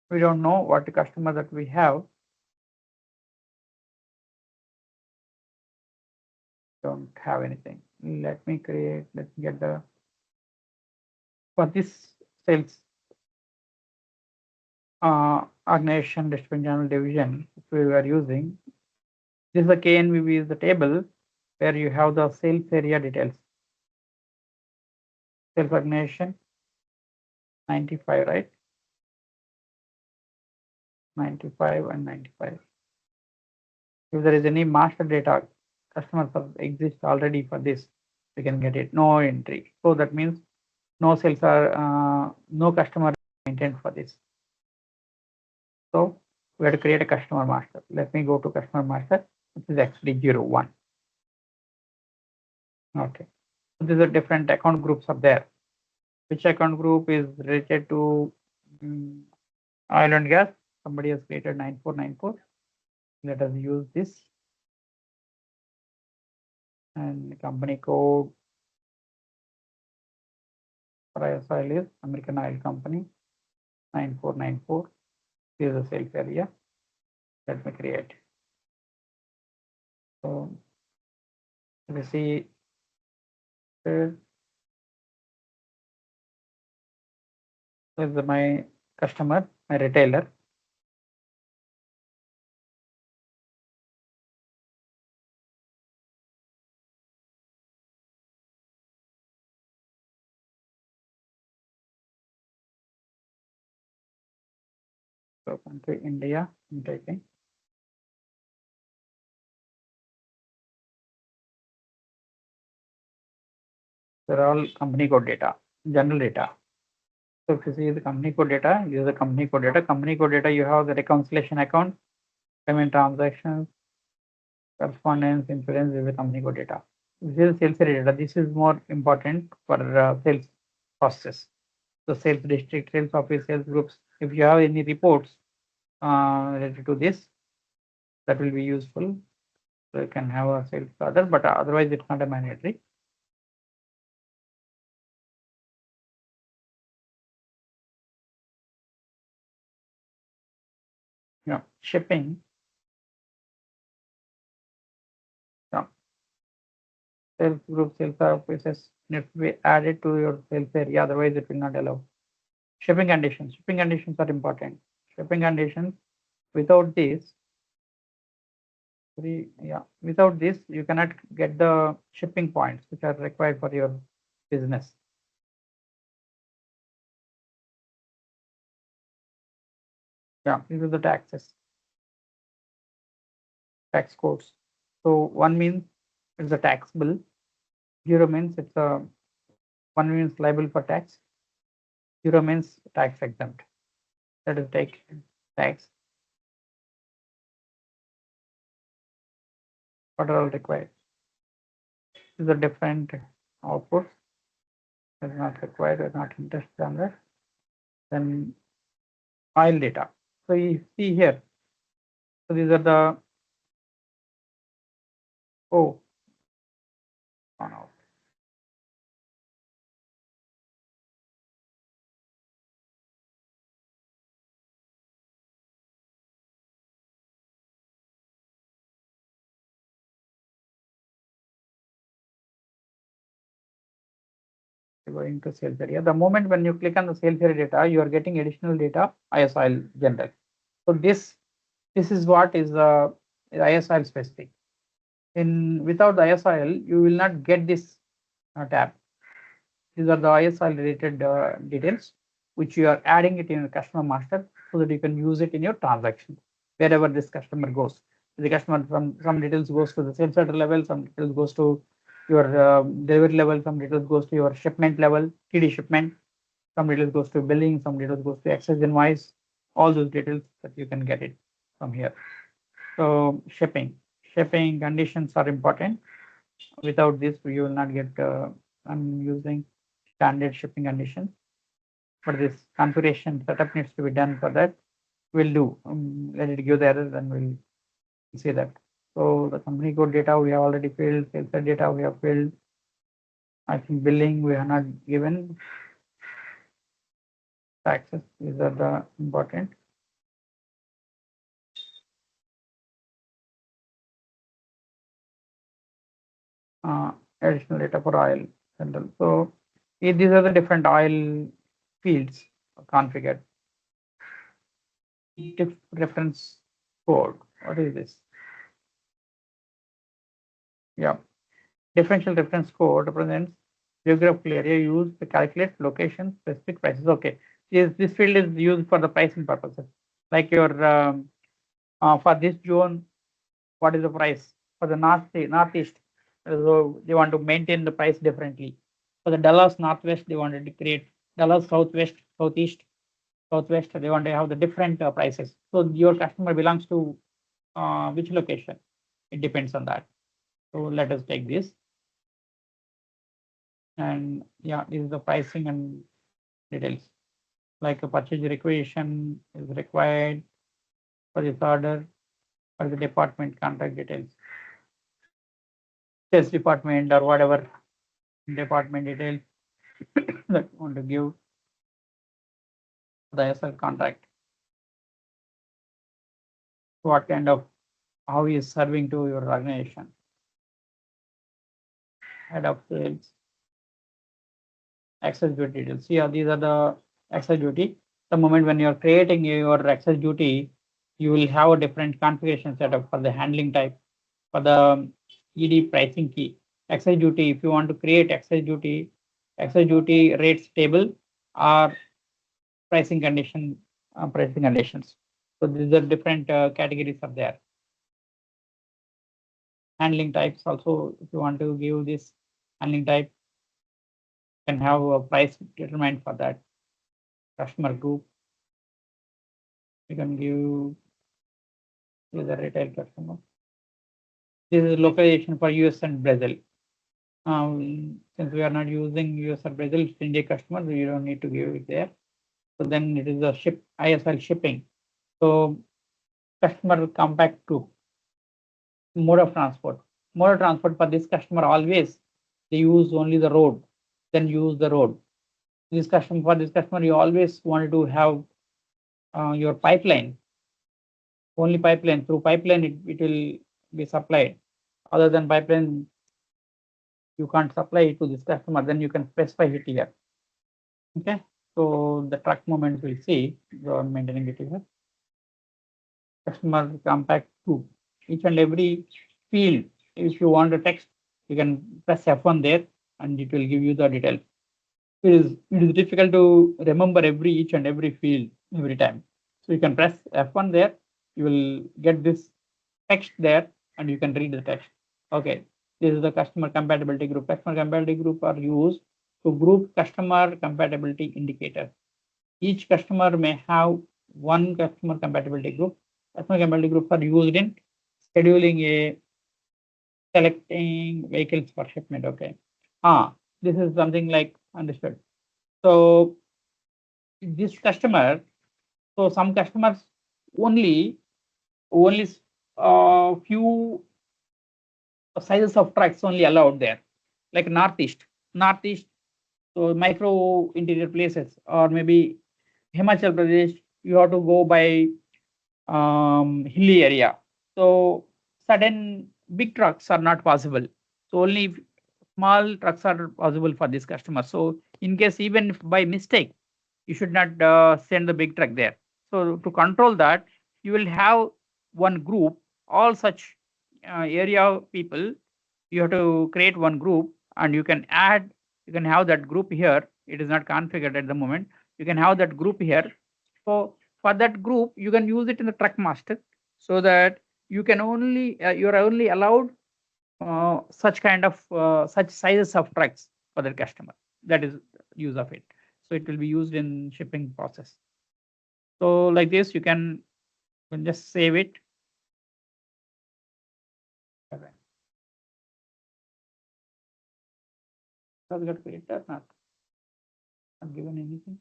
We don't know what the customer that we have. Don't have anything. Let me get the for this sales organization distribution channel division we were using. This is the KNVB is the table where you have the sales area details. Sales organization 95, right? 95 and 95. If there is any master data, customers exist already for this, we can get it. No entry. So that means no sales are no customer intent for this. So we have to create a customer master. Let me go to customer master, which is actually 01. Okay. So these are different account groups are there. Which account group is related to oil and gas? Somebody has created 9494. Let us use this. And company code for ISIL is American Oil Company 9494. This is the sales area. Let me create. So we see this is my customer, my retailer. So country India, I'm taking. They're all company code data, general data. So if you see the company code data, use the company code data. Company code data, you have the reconciliation account, payment transactions, correspondence, insurance is the company code data. This is sales area data. This is more important for sales process. So sales district, sales office, sales groups. If you have any reports related to this, that will be useful. So you can have a sales order, but otherwise it's not a mandatory. Yeah, shipping. Yeah. Sales group, sales offices, if we add it to your sales area, otherwise it will not allow. Shipping conditions. Shipping conditions are important. Shipping conditions, without this, without this, you cannot get the shipping points which are required for your business. Yeah, these are the taxes, tax codes. So one means it's a tax bill. Zero means it's a one means liable for tax. Zero means tax exempt. That is take tax. What are all required? These are different outputs. Is not required. Is not interested on that. Then oil data. So you see here. So these are the oh no. Going to sales area. The moment when you click on the sales area data, you are getting additional data ISIL general. So this is what is the ISIL specific. In without the ISIL, you will not get this tab. These are the ISIL related details which you are adding it in your customer master so that you can use it in your transaction wherever this customer goes. The customer from some details goes to the sales order level, some details goes to your delivery level, some details goes to your shipment level, TD shipment, some details goes to billing, some details goes to excess invoice, all those details that you can get it from here. So shipping conditions are important. Without this, you will not get. I'm using standard shipping conditions, but this configuration setup needs to be done for that. We'll do. Let it give the error, then we'll see that. So the company code data we have already filled, sales data we have filled. I think billing we have not given. Taxes, these are the important. Additional data for oil general. So these are the different oil fields configured. Reference code. What is this? Yeah. Differential reference code represents geographical area used to calculate location specific prices. Okay. This field is used for the pricing purposes. Like your for this zone, what is the price? For the northeast, so they want to maintain the price differently. For the Dallas Northwest, they wanted to create Dallas Southwest, Southeast, Southwest. They want to have the different prices. So your customer belongs to which location? It depends on that. So let us take this. And yeah, this is the pricing and details. Like a purchase requisition is required for this order, for the department contact details, sales department or whatever department details that you want to give the SL contract. What kind of how he is serving to your organization. Head of sales, access duty details. Yeah, these are the access duty. The moment when you are creating your access duty, you will have a different configuration setup for the handling type, for the ED pricing key. Access duty, if you want to create access duty rates table or pricing conditions. So these are different categories are there. Handling types also, if you want to give this handling type, you can have a price determined for that customer group. You can give the retail customer. This is localization for US and Brazil. Since we are not using US or Brazil, it's India customer, you don't need to give it there. So then it is a ISL shipping. So customer will come back to mode of transport. Mode of transport for this customer always they use only the road, then use the road. For this customer, you always wanted to have your pipeline, only pipeline. Through pipeline, it will be supplied. Other than pipeline, you can't supply it to this customer, then you can specify it here. Okay, so the truck movement will see you are maintaining it here. Customer compact group, each and every field. If you want the text, you can press F1 there, and it will give you the details. It is difficult to remember each and every field every time. So you can press F1 there. You will get this text there, and you can read the text. Okay, this is the customer compatibility group. Customer compatibility group are used to group customer compatibility indicators. Each customer may have one customer compatibility group. Customer compatibility groups are used in scheduling a selecting vehicles for shipment. Okay. This is something like understood. So this customer, so some customers only few sizes of trucks only allowed there, like northeast, so micro interior places, or maybe Himachal Pradesh, you have to go by hilly area. So sudden big trucks are not possible. So only small trucks are possible for this customer. So in case even if by mistake, you should not send the big truck there. So to control that, you will have one group, all such area people. You have to create one group, and you can add. You can have that group here. It is not configured at the moment. You can have that group here. So for that group, you can use it in the truck master, so that you can only you are only allowed such kind of such sizes of trucks for the customer. That is use of it. So it will be used in shipping process. So like this, you can just save it. Okay. Has got created or not given anything?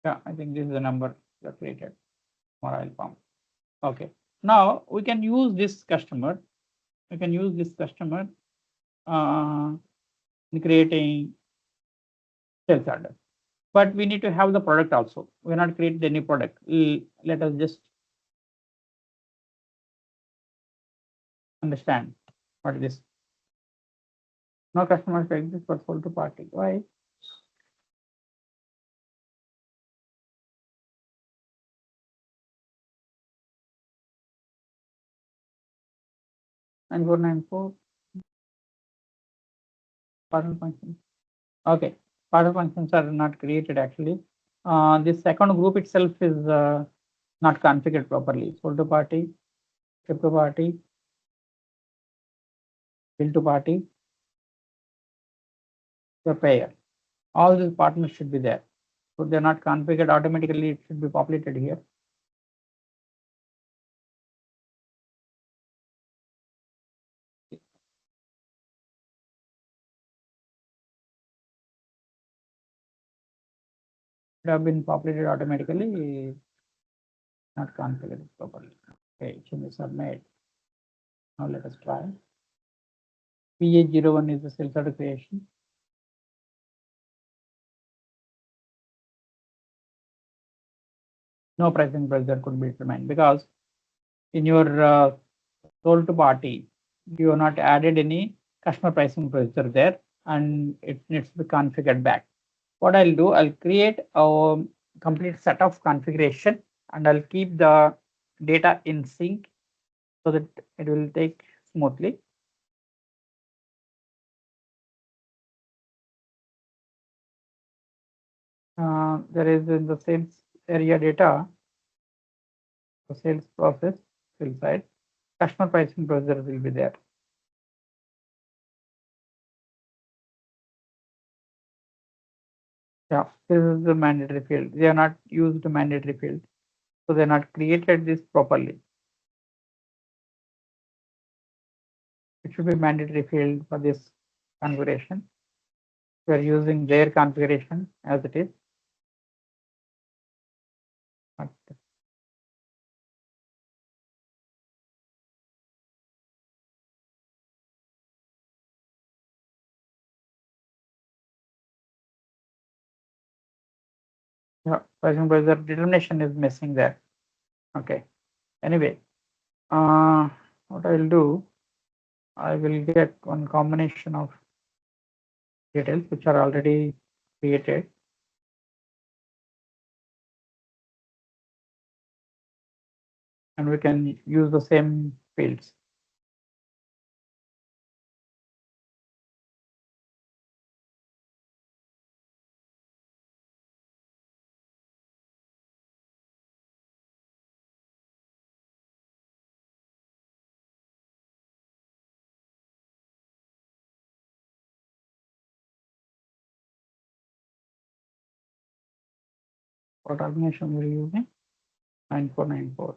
Yeah, I think this is the number that created for oil pump. Okay. Now we can use this customer. We can use this customer in creating sales order. But we need to have the product also. We're not created any product. Let us just understand what is this. No customers exist but sold to party. Why? And 494 partial functions. Okay, partial functions are not created actually. This second group itself is not configured properly. Sold to party, ship to party, bill to party, the payer. All these partners should be there. So they're not configured automatically. It should be populated here. Should have been populated automatically, not configured properly. Okay, changes are made. Now let us try. PA01 is the sales order creation. No pricing pressure could be determined because in your sold to party, you have not added any customer pricing procedure there, and it needs to be configured back. What I'll do, I'll create a complete set of configuration, and I'll keep the data in sync so that it will take smoothly. There is in the sales area data, the sales process, sales side, customer pricing procedure will be there. Yeah, this is the mandatory field. They are not used the mandatory field, so they're not created this properly. It should be mandatory field for this configuration. We are using their configuration as it is. But yeah, pricing pressure determination is missing there. Okay. Anyway, what I'll do, I will get one combination of details which are already created. And we can use the same fields. What organization we're using? 9494.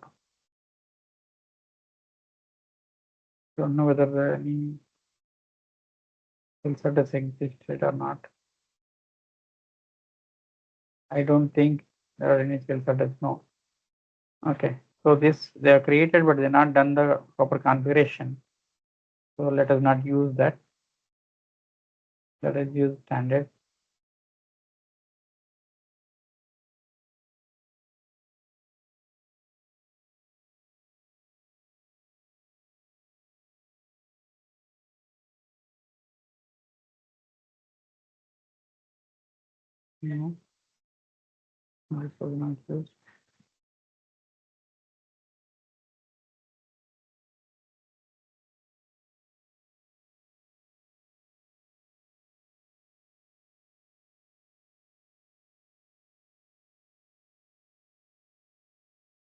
Don't know whether any skill set has existed or not. I don't think there are any skill sets. No. Okay. So this they are created, but they're not done the proper configuration. So let us not use that. Let us use standard. No, this was not used.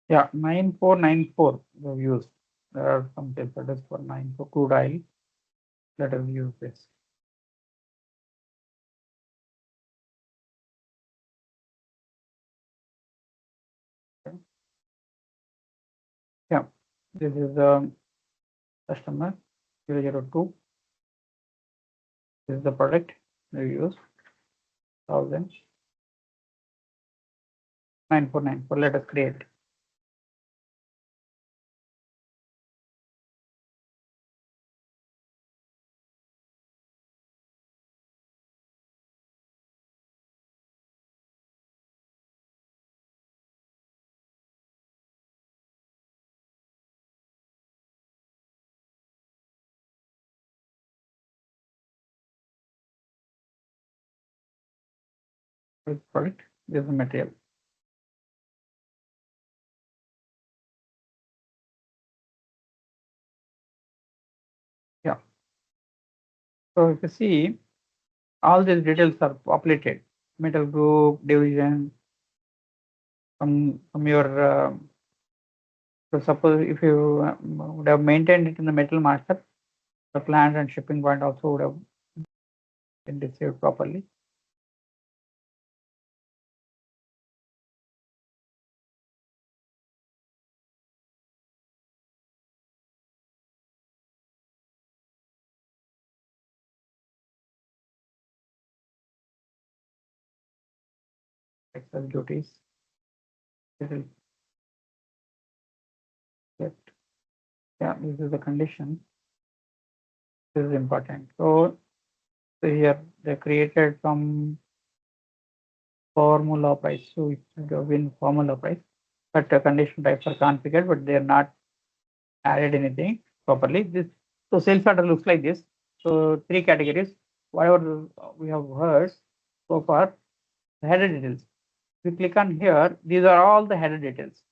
Yeah, 9494 we have used. There are some skill sets for 94 crude oil. Let us use this. Okay. Yeah, this is the customer 002. This is the product we use 1000 9494. Let us create. This product. This is the material. Yeah. So if you see, all these details are populated. Metal group, division, from your. So suppose if you would have maintained it in the metal master, the plant and shipping point also would have been received properly. Excess duties. It will get. Yeah, this is the condition. This is important. So here they created some formula price. So it should have been formula price, but the condition types are configured, but they are not added anything properly. This so sales order looks like this. So three categories. Whatever we have heard so far, the header details. If you click on here, these are all the header details.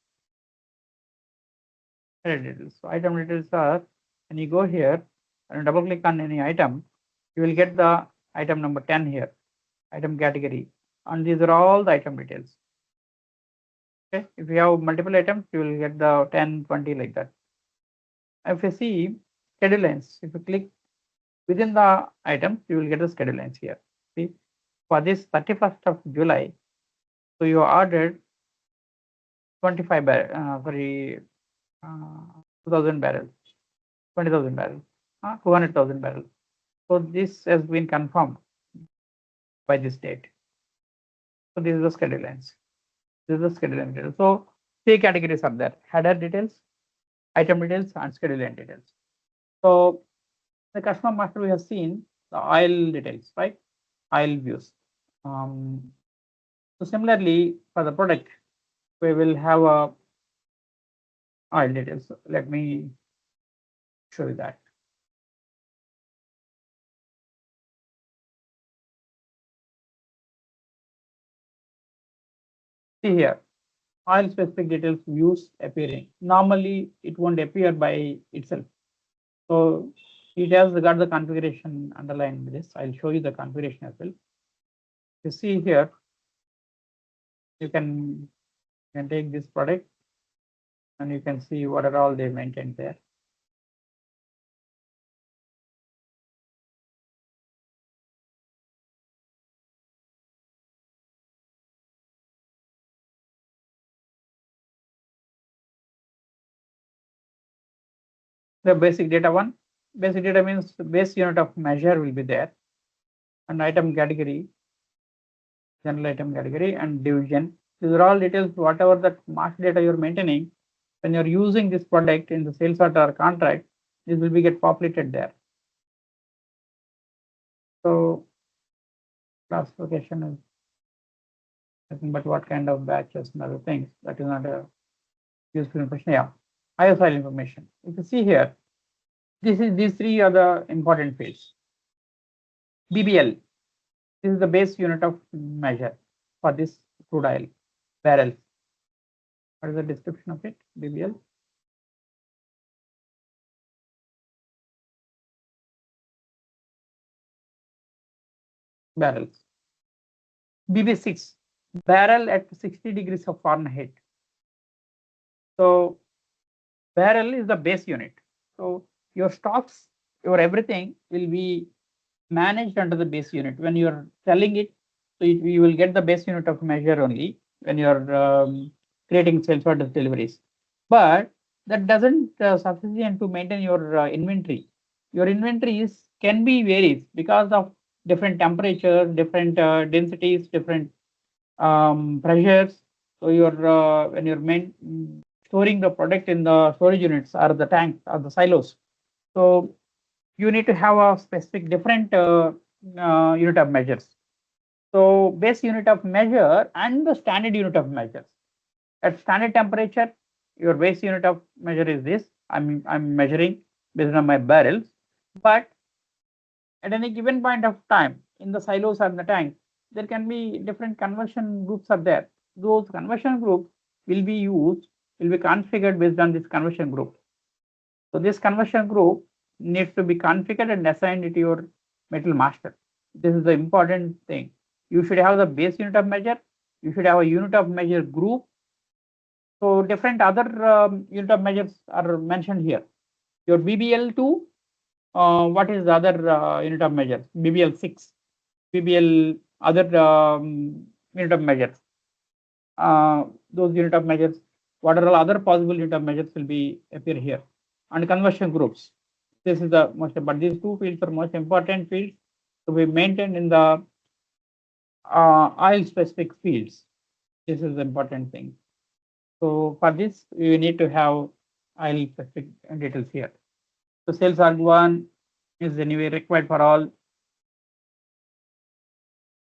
Header details. So item details are when you go here and double click on any item, you will get the item number 10 here, item category, and these are all the item details. Okay, if you have multiple items, you will get the 10, 20 like that. If you see schedule lines, if you click within the items, you will get the schedule lines here. See, for this 31st of July, so you ordered 25 barrels, sorry, 2,000 barrels, 20,000 barrels, 200,000 barrels. So this has been confirmed by this date. So this is the schedule lines. This is the schedule line details. So three categories are there: header details, item details, and schedule line details. So the customer master we have seen the oil details, right? Oil views. So similarly for the product, we will have a oil details. Let me show you that. See here, oil specific details views appearing. Normally, it won't appear by itself. So it has got the configuration underlined with this. I'll show you the configuration as well. You see here, you can take this product and you can see what are all they maintained there. The basic data one, basic data means the base unit of measure will be there, and item category, general item category, and division. These are all details, whatever that master data you're maintaining. When you're using this product in the sales order or contract, this will be get populated there. So classification is nothing but what kind of batches and other things. That is not a useful information. Yeah, ISIL information. If you see here, these three are the important fields. BBL, this is the base unit of measure for this crude oil barrels. What is the description of it? BBL. Barrels. BB6, barrel at 60 degrees of Fahrenheit. So barrel is the base unit. So your stocks, your everything will be managed under the base unit. When you're selling it, so you will get the base unit of measure only when you're creating sales orders deliveries. But that doesn't sufficient to maintain your inventory. Your inventory can be varies because of different temperatures, different densities, different pressures. So when you're storing the product in the storage units or the tanks or the silos, so you need to have a specific different unit of measures. So base unit of measure and the standard unit of measures. At standard temperature, your base unit of measure is this. I'm measuring based on my barrels, but at any given point of time in the silos or the tank, there can be different conversion groups are there. Those conversion groups will be used, will be configured based on this conversion group. So this conversion group needs to be configured and assigned to your metal master. This is the important thing. You should have the base unit of measure. You should have a unit of measure group. So different other unit of measures are mentioned here. Your BBL2, what is the other unit of measures? BBL6, BBL other unit of measures. Those unit of measures, what are all other possible unit of measures will be appear here. And conversion groups. This is the most, but these two fields are most important fields to be maintained in the oil specific fields. This is the important thing. So for this, we need to have oil specific details here. So sales org one is anyway required for all.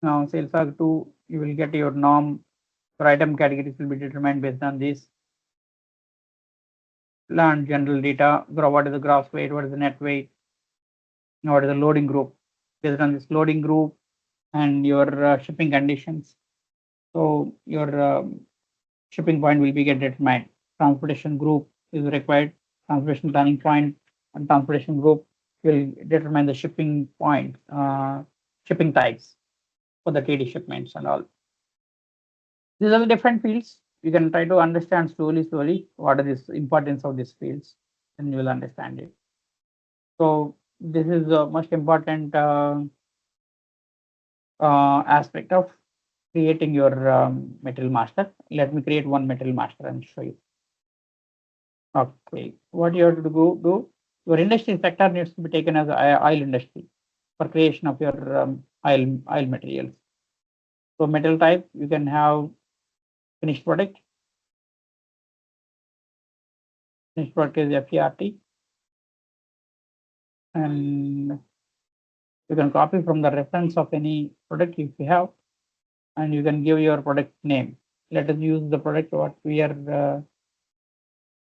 Now sales org two, you will get your norm. Your item categories will be determined based on this. Learn general data, what is the gross weight, what is the net weight, what is the loading group. Based on this loading group and your shipping conditions. So your shipping point will be get determined. Transportation group is required. Transportation planning point and transportation group will determine the shipping point, shipping types for the TD shipments and all. These are the different fields. You can try to understand slowly what is the importance of these fields, and you will understand it. So this is the most important aspect of creating your material master. Let me create one material master and show you. Okay, what you have to do, your industry sector needs to be taken as oil industry for creation of your oil materials. So metal type, you can have finished product. Finished product is FERT. And you can copy from the reference of any product if you have, and you can give your product name. Let us use the product what we are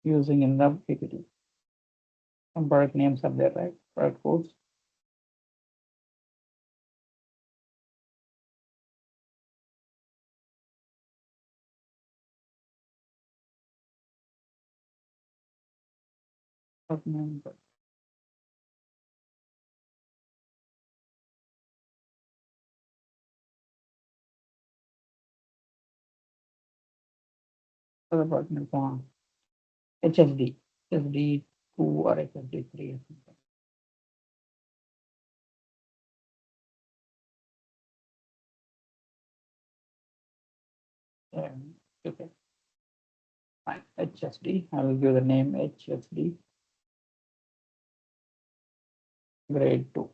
using in the PPT. Some product names are there, right? Product codes. Member. Other partner form HSD, HSD 2 or HSD 3 or something. Okay. Fine. HSD. I will give the name HSD grade 2.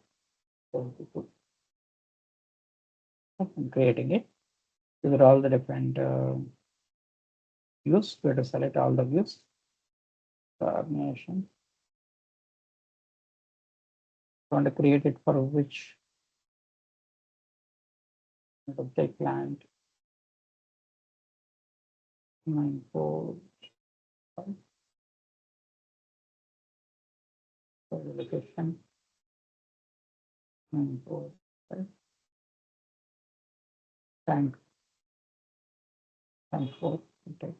I'm creating it. These are all the different views. We have to select all the views. Coordination. Want to create it for which take client 945 for the location 945 tank 4 okay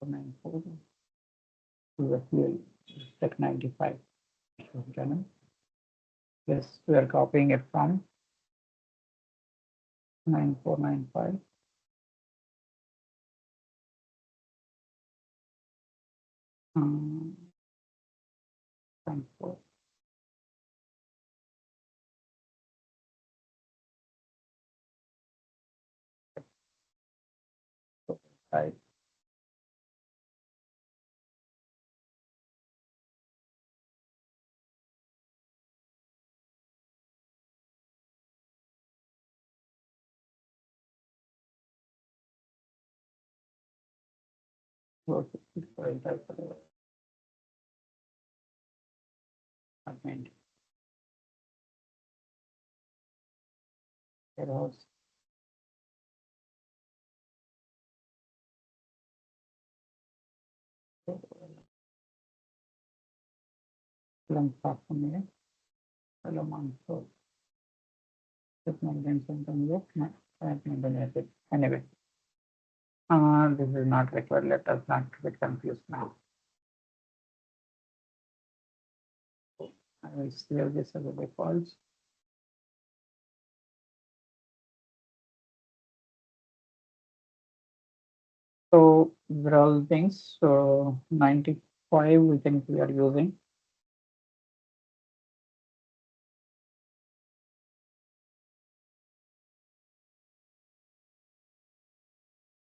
94 tech 95 channel. Yes, we are copying it from 9495 tank 4. Right. Admin warehouse film platform here. Hello, so just maintain something here. Anyway, this is not required. Let us not get confused now. I will save this as a default. So these are all things. So 95 we think we are using.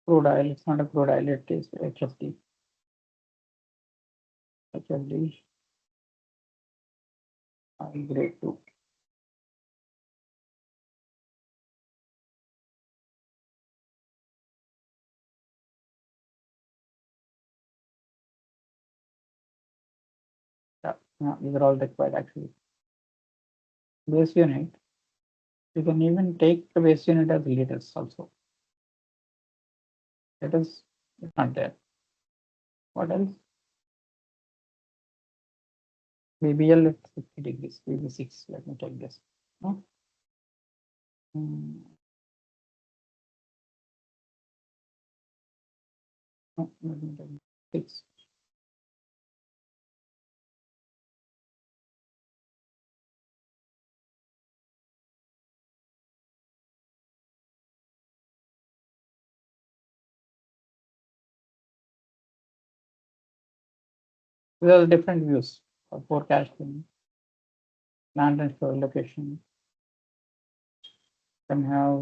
Crude oil, it's not a crude oil, it is HFD. HFD grade 2. Yeah, these are all required actually. Base unit, you can even take the base unit as liters also. That is not there. What else? BBL at 50 degrees, BB6. Let me take this. No? No, 6. There are different views for forecasting, land and store location. Can have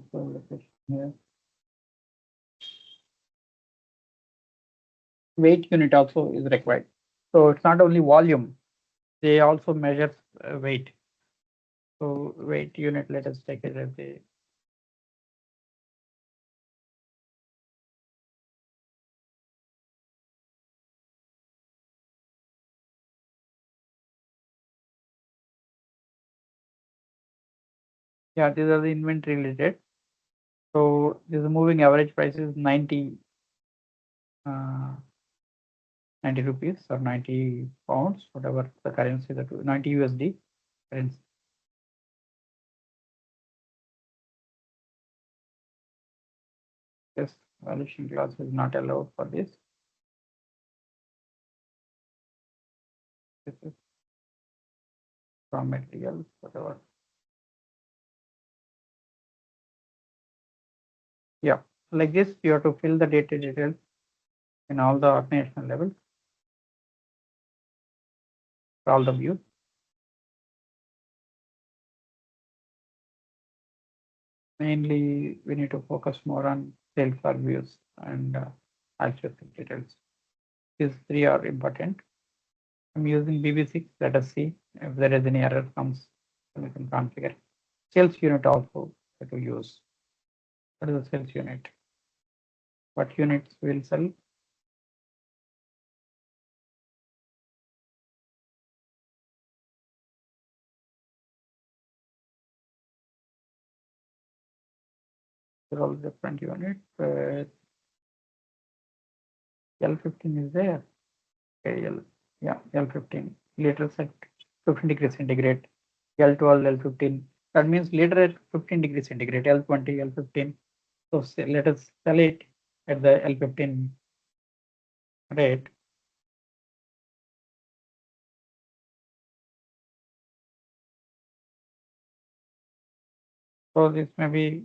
store location here. Weight unit also is required. So it's not only volume, they also measure weight. So weight unit, let us take it as a yeah, these are the inventory related. So this moving average price is 90 90 rupees or 90 pounds, whatever the currency that 90 USD currency. This valuation class is not allowed for this. This is raw material, whatever. Yeah, like this, you have to fill the data details in all the organizational levels, for all the views. Mainly, we need to focus more on sales or views and actual details. These three are important. I'm using BB6. Let us see if there is any error comes. We can configure. Sales unit also to use. What is the sales unit? What units will sell? They're all different units. L15 is there. Okay, yeah, L15. Liters at 15 degrees centigrade. L12, L15. That means liter at 15 degrees centigrade. L20, L15. So let us sell it at the L15 rate. So this may be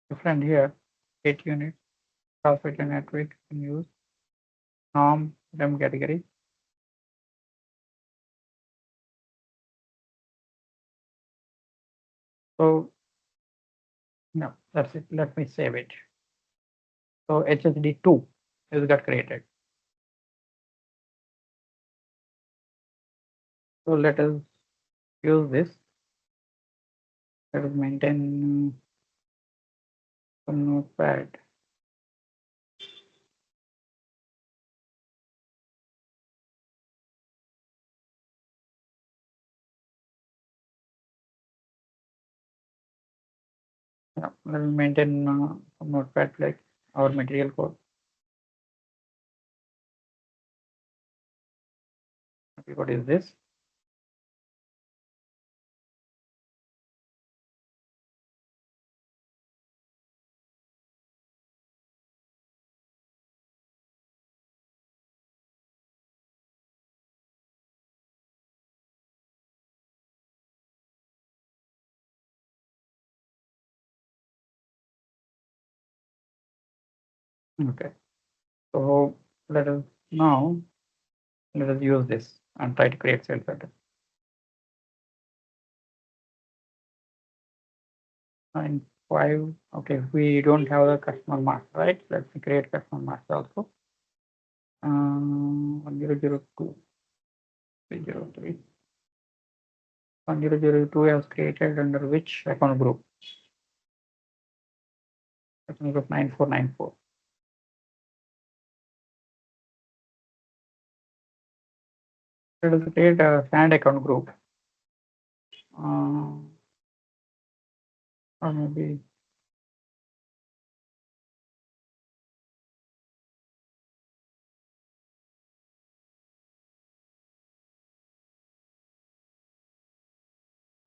different here. 8 units. Phosphate and nitrate can use. Norm, REM category. So no, that's it. Let me save it. So HSD2 is got created. So let us use this. Let us maintain some notepad. Yeah, let me maintain some notepad like our material code. What is this? Okay. So let us now let us use this and try to create sales order. 9.5. Okay, we don't have the customer master, right? Let me create customer master also. 1002, 303. 1002 was created under which account group? Account group 9494. Let us create a standard account group. Or maybe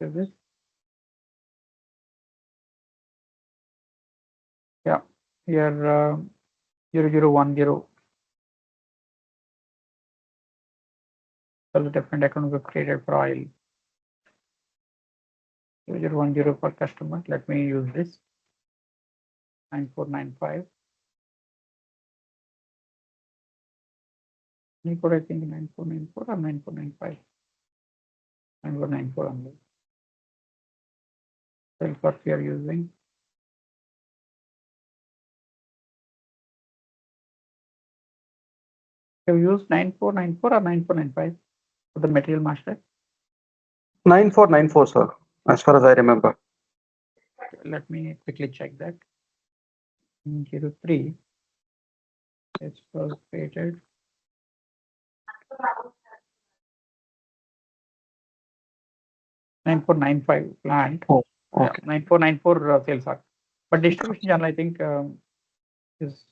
this. Yeah, here 0010. So the different account group created for oil. 0010 for customer. Let me use this 9495. Code I think 9494 or 9495. 9494 only. That's what we are using. Have you used 9494 or 9495 for the material master? 9494, sir, as far as I remember. Let me quickly check that. 03. It was created. (9495) plant. Oh, okay. 9494 sales are. But distribution channel, I think, is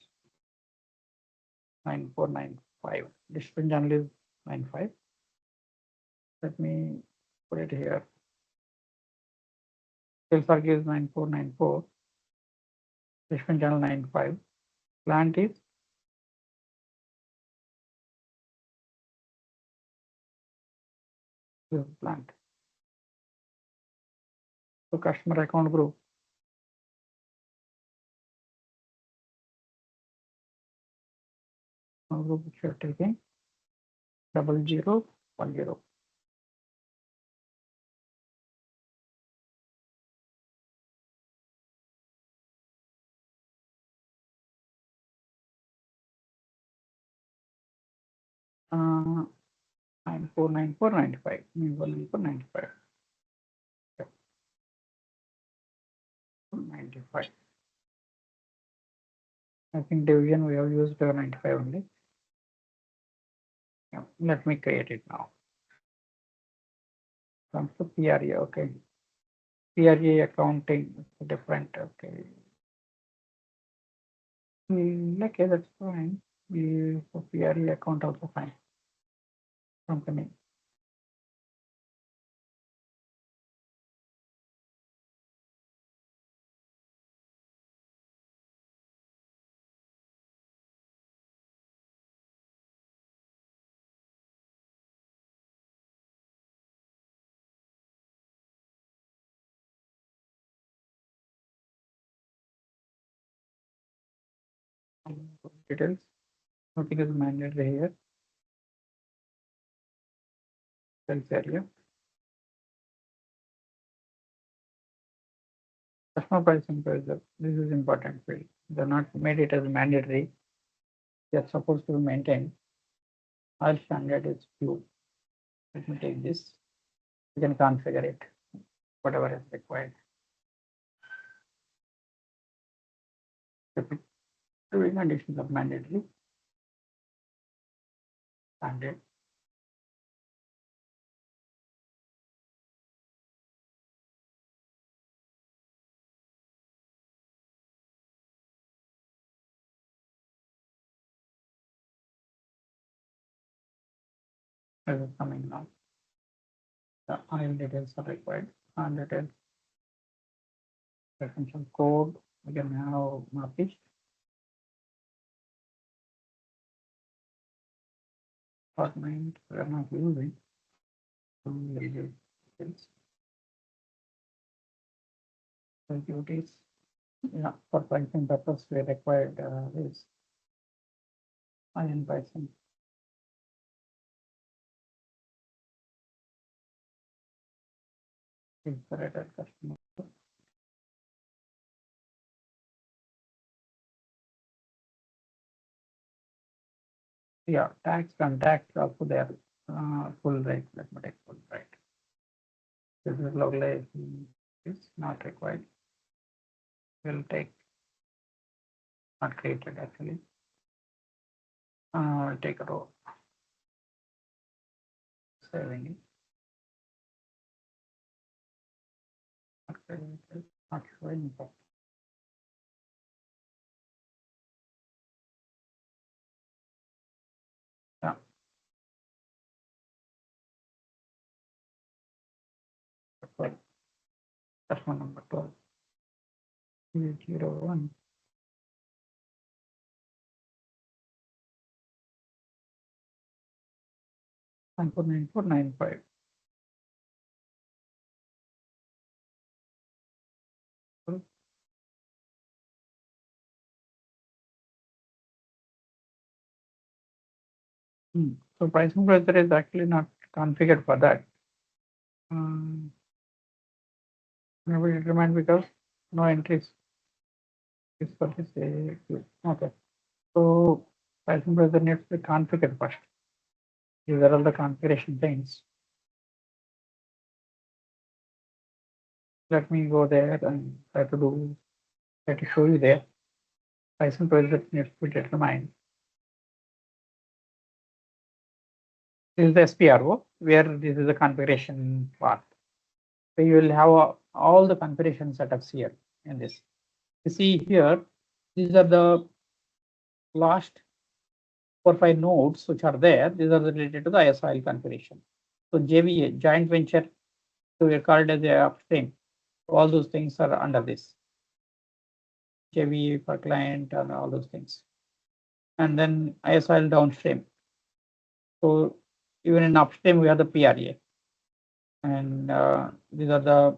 9495. Distribution channel is 95. Let me put it here. Sales arc is 9494. Richmond channel 95. Plant is this plant. So customer account group. Group which you are taking 0010. Uh, 949495. 949495. 95. I think division we have used 95 only. Yeah, let me create it now. Comes to PRA. Okay. PRA accounting different. Okay. Okay, that's fine. We for PRA account also fine. Company. Details. Nothing is mandatory here. Sales area. Customer pricing pressure. This is important field. They're not made it as mandatory. They're supposed to be maintained. Our standard is few. Let me take this. You can configure it, whatever is required. Doing conditions of mandatory. Standard. This is coming now. The oil details are required. And details. Referential code. We can have mapping. Department we are not using. So we will use details. The duties. Yeah, for pricing purpose we required this iron pricing. Infrared customer. Yeah, tax and tax also there. Full rate. Let me take full rate. This is localization is not required. We'll take not created actually. I'll take a row. Saving it. Not saving it. Not showing it. Yeah. Customer number 12. 001. 949495. So pricing pressure is actually not configured for that. Never determined because no entries is for this. Okay. So pricing pressure needs to be configured first. These are all the configuration things. Let me go there and try to show you there. Pricing pressure needs to be determined. This is the SPRO where this is the configuration part. So you will have all the configuration setups here in this. You see here, these are the last 4-5 nodes which are there. These are related to the ISIL configuration. So JVA, joint venture, so we are called as a upstream. All those things are under this. HAV for client and all those things. And then ISOL downstream. So even in upstream, we have the PRA. And these are the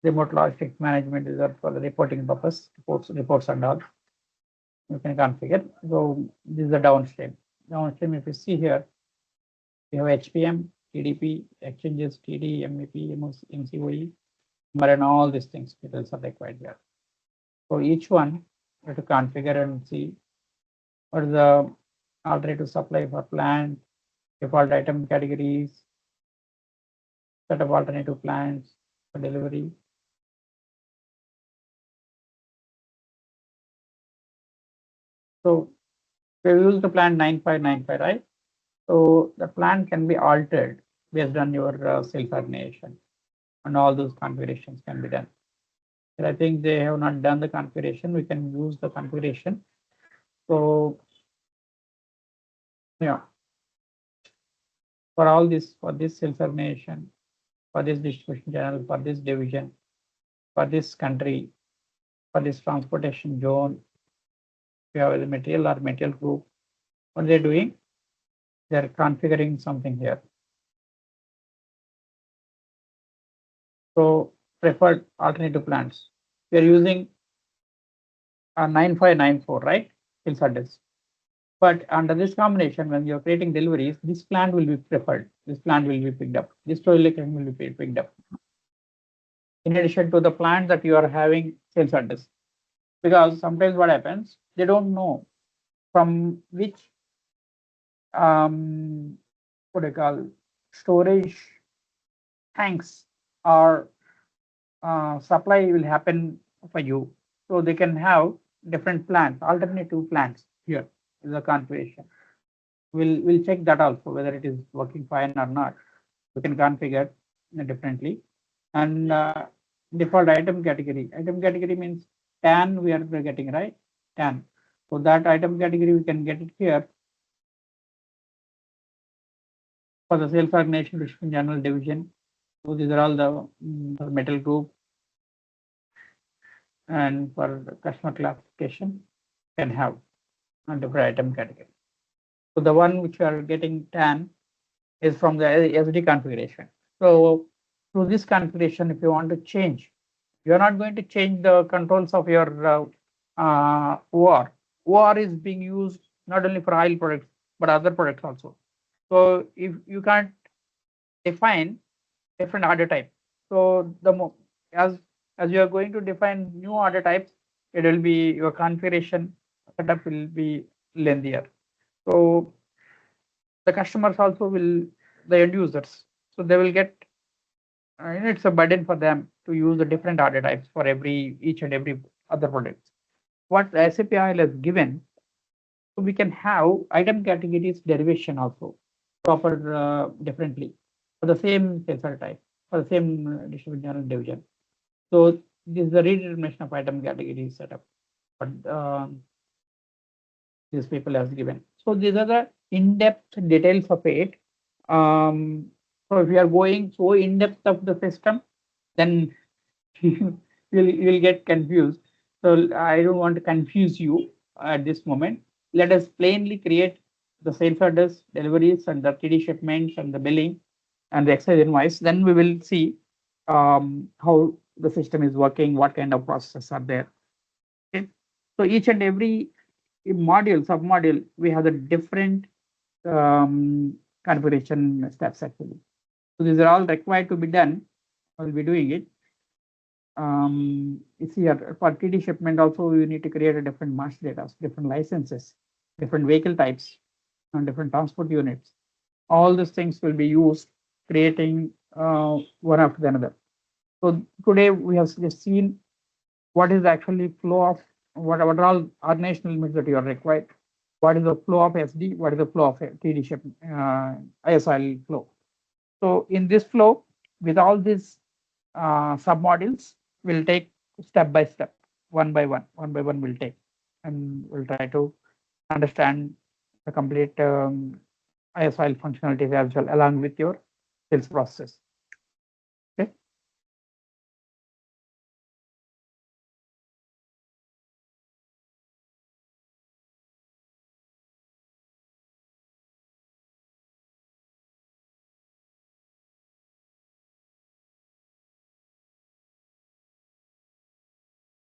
remote logistics management. These are for the reporting purpose, reports and all. You can configure. So this is the downstream. Downstream, if you see here, we have HPM, TDP, exchanges, TD, MEP, MCOE, and all these things. Details are required here. So each one you have to configure and see what is the alternative supply for plant, default item categories, set of alternative plans for delivery. So we use the plan 9595, right? So the plan can be altered based on your sales organization, and all those configurations can be done. But I think they have not done the configuration. We can use the configuration. So yeah, for all this, for this sales organization, for this distribution channel, for this division, for this country, for this transportation zone, we have the material or material group. What they're doing, they're configuring something here. So preferred alternative plans. We are using a 9594, right? Sales address. But under this combination, when you're creating deliveries, this plan will be preferred. This plan will be picked up. This toilet will be picked up. In addition to the plan that you are having sales address. Because sometimes what happens, they don't know from which what do you call storage tanks or supply will happen for you. So they can have different plans, alternative plans here is the configuration. We'll check that also whether it is working fine or not. We can configure differently. And default item category. Item category means TAN we are getting, right? TAN. So that item category we can get it here for the sales organization, distribution general division. So these are all the metal group. And for the customer classification, can have a different item category. So the one which we are getting TAN is from the SD configuration. So through this configuration, if you want to change, you are not going to change the controls of your OR. OR is being used not only for oil products, but other products also. So if you can't define different order type, so as you are going to define new order types, it will be your configuration setup will be lengthier. So the customers also will, the end users, so they will get it's a burden for them to use the different order types for each and every other product. What SAP Oil has given, so we can have item categories derivation also proper differently for the same sales order type, for the same distribution division. So this is the redetermination of item category setup. But these people has given. So these are the in-depth details of it. So if you are going so in-depth of the system, then you'll get confused. So I don't want to confuse you at this moment. Let us plainly create the sales orders, deliveries, and the TD shipments and the billing and the exercise invoice. Then we will see how the system is working, what kind of processes are there. Okay. So each and every module, sub-module, we have the different configuration steps actually. So these are all required to be done. I'll be doing it. It's here for TD shipment also we need to create a different master data, different licenses, different vehicle types, and different transport units. All these things will be used creating one after the another. So today we have just seen what is actually flow of what are all organizational limits that you are required. What is the flow of SD? What is the flow of TD shipment, ISIL flow? So in this flow, with all these sub-modules, we'll take step by step, one by one we'll take, and we'll try to understand the complete ISIL functionalities as well, along with your sales process.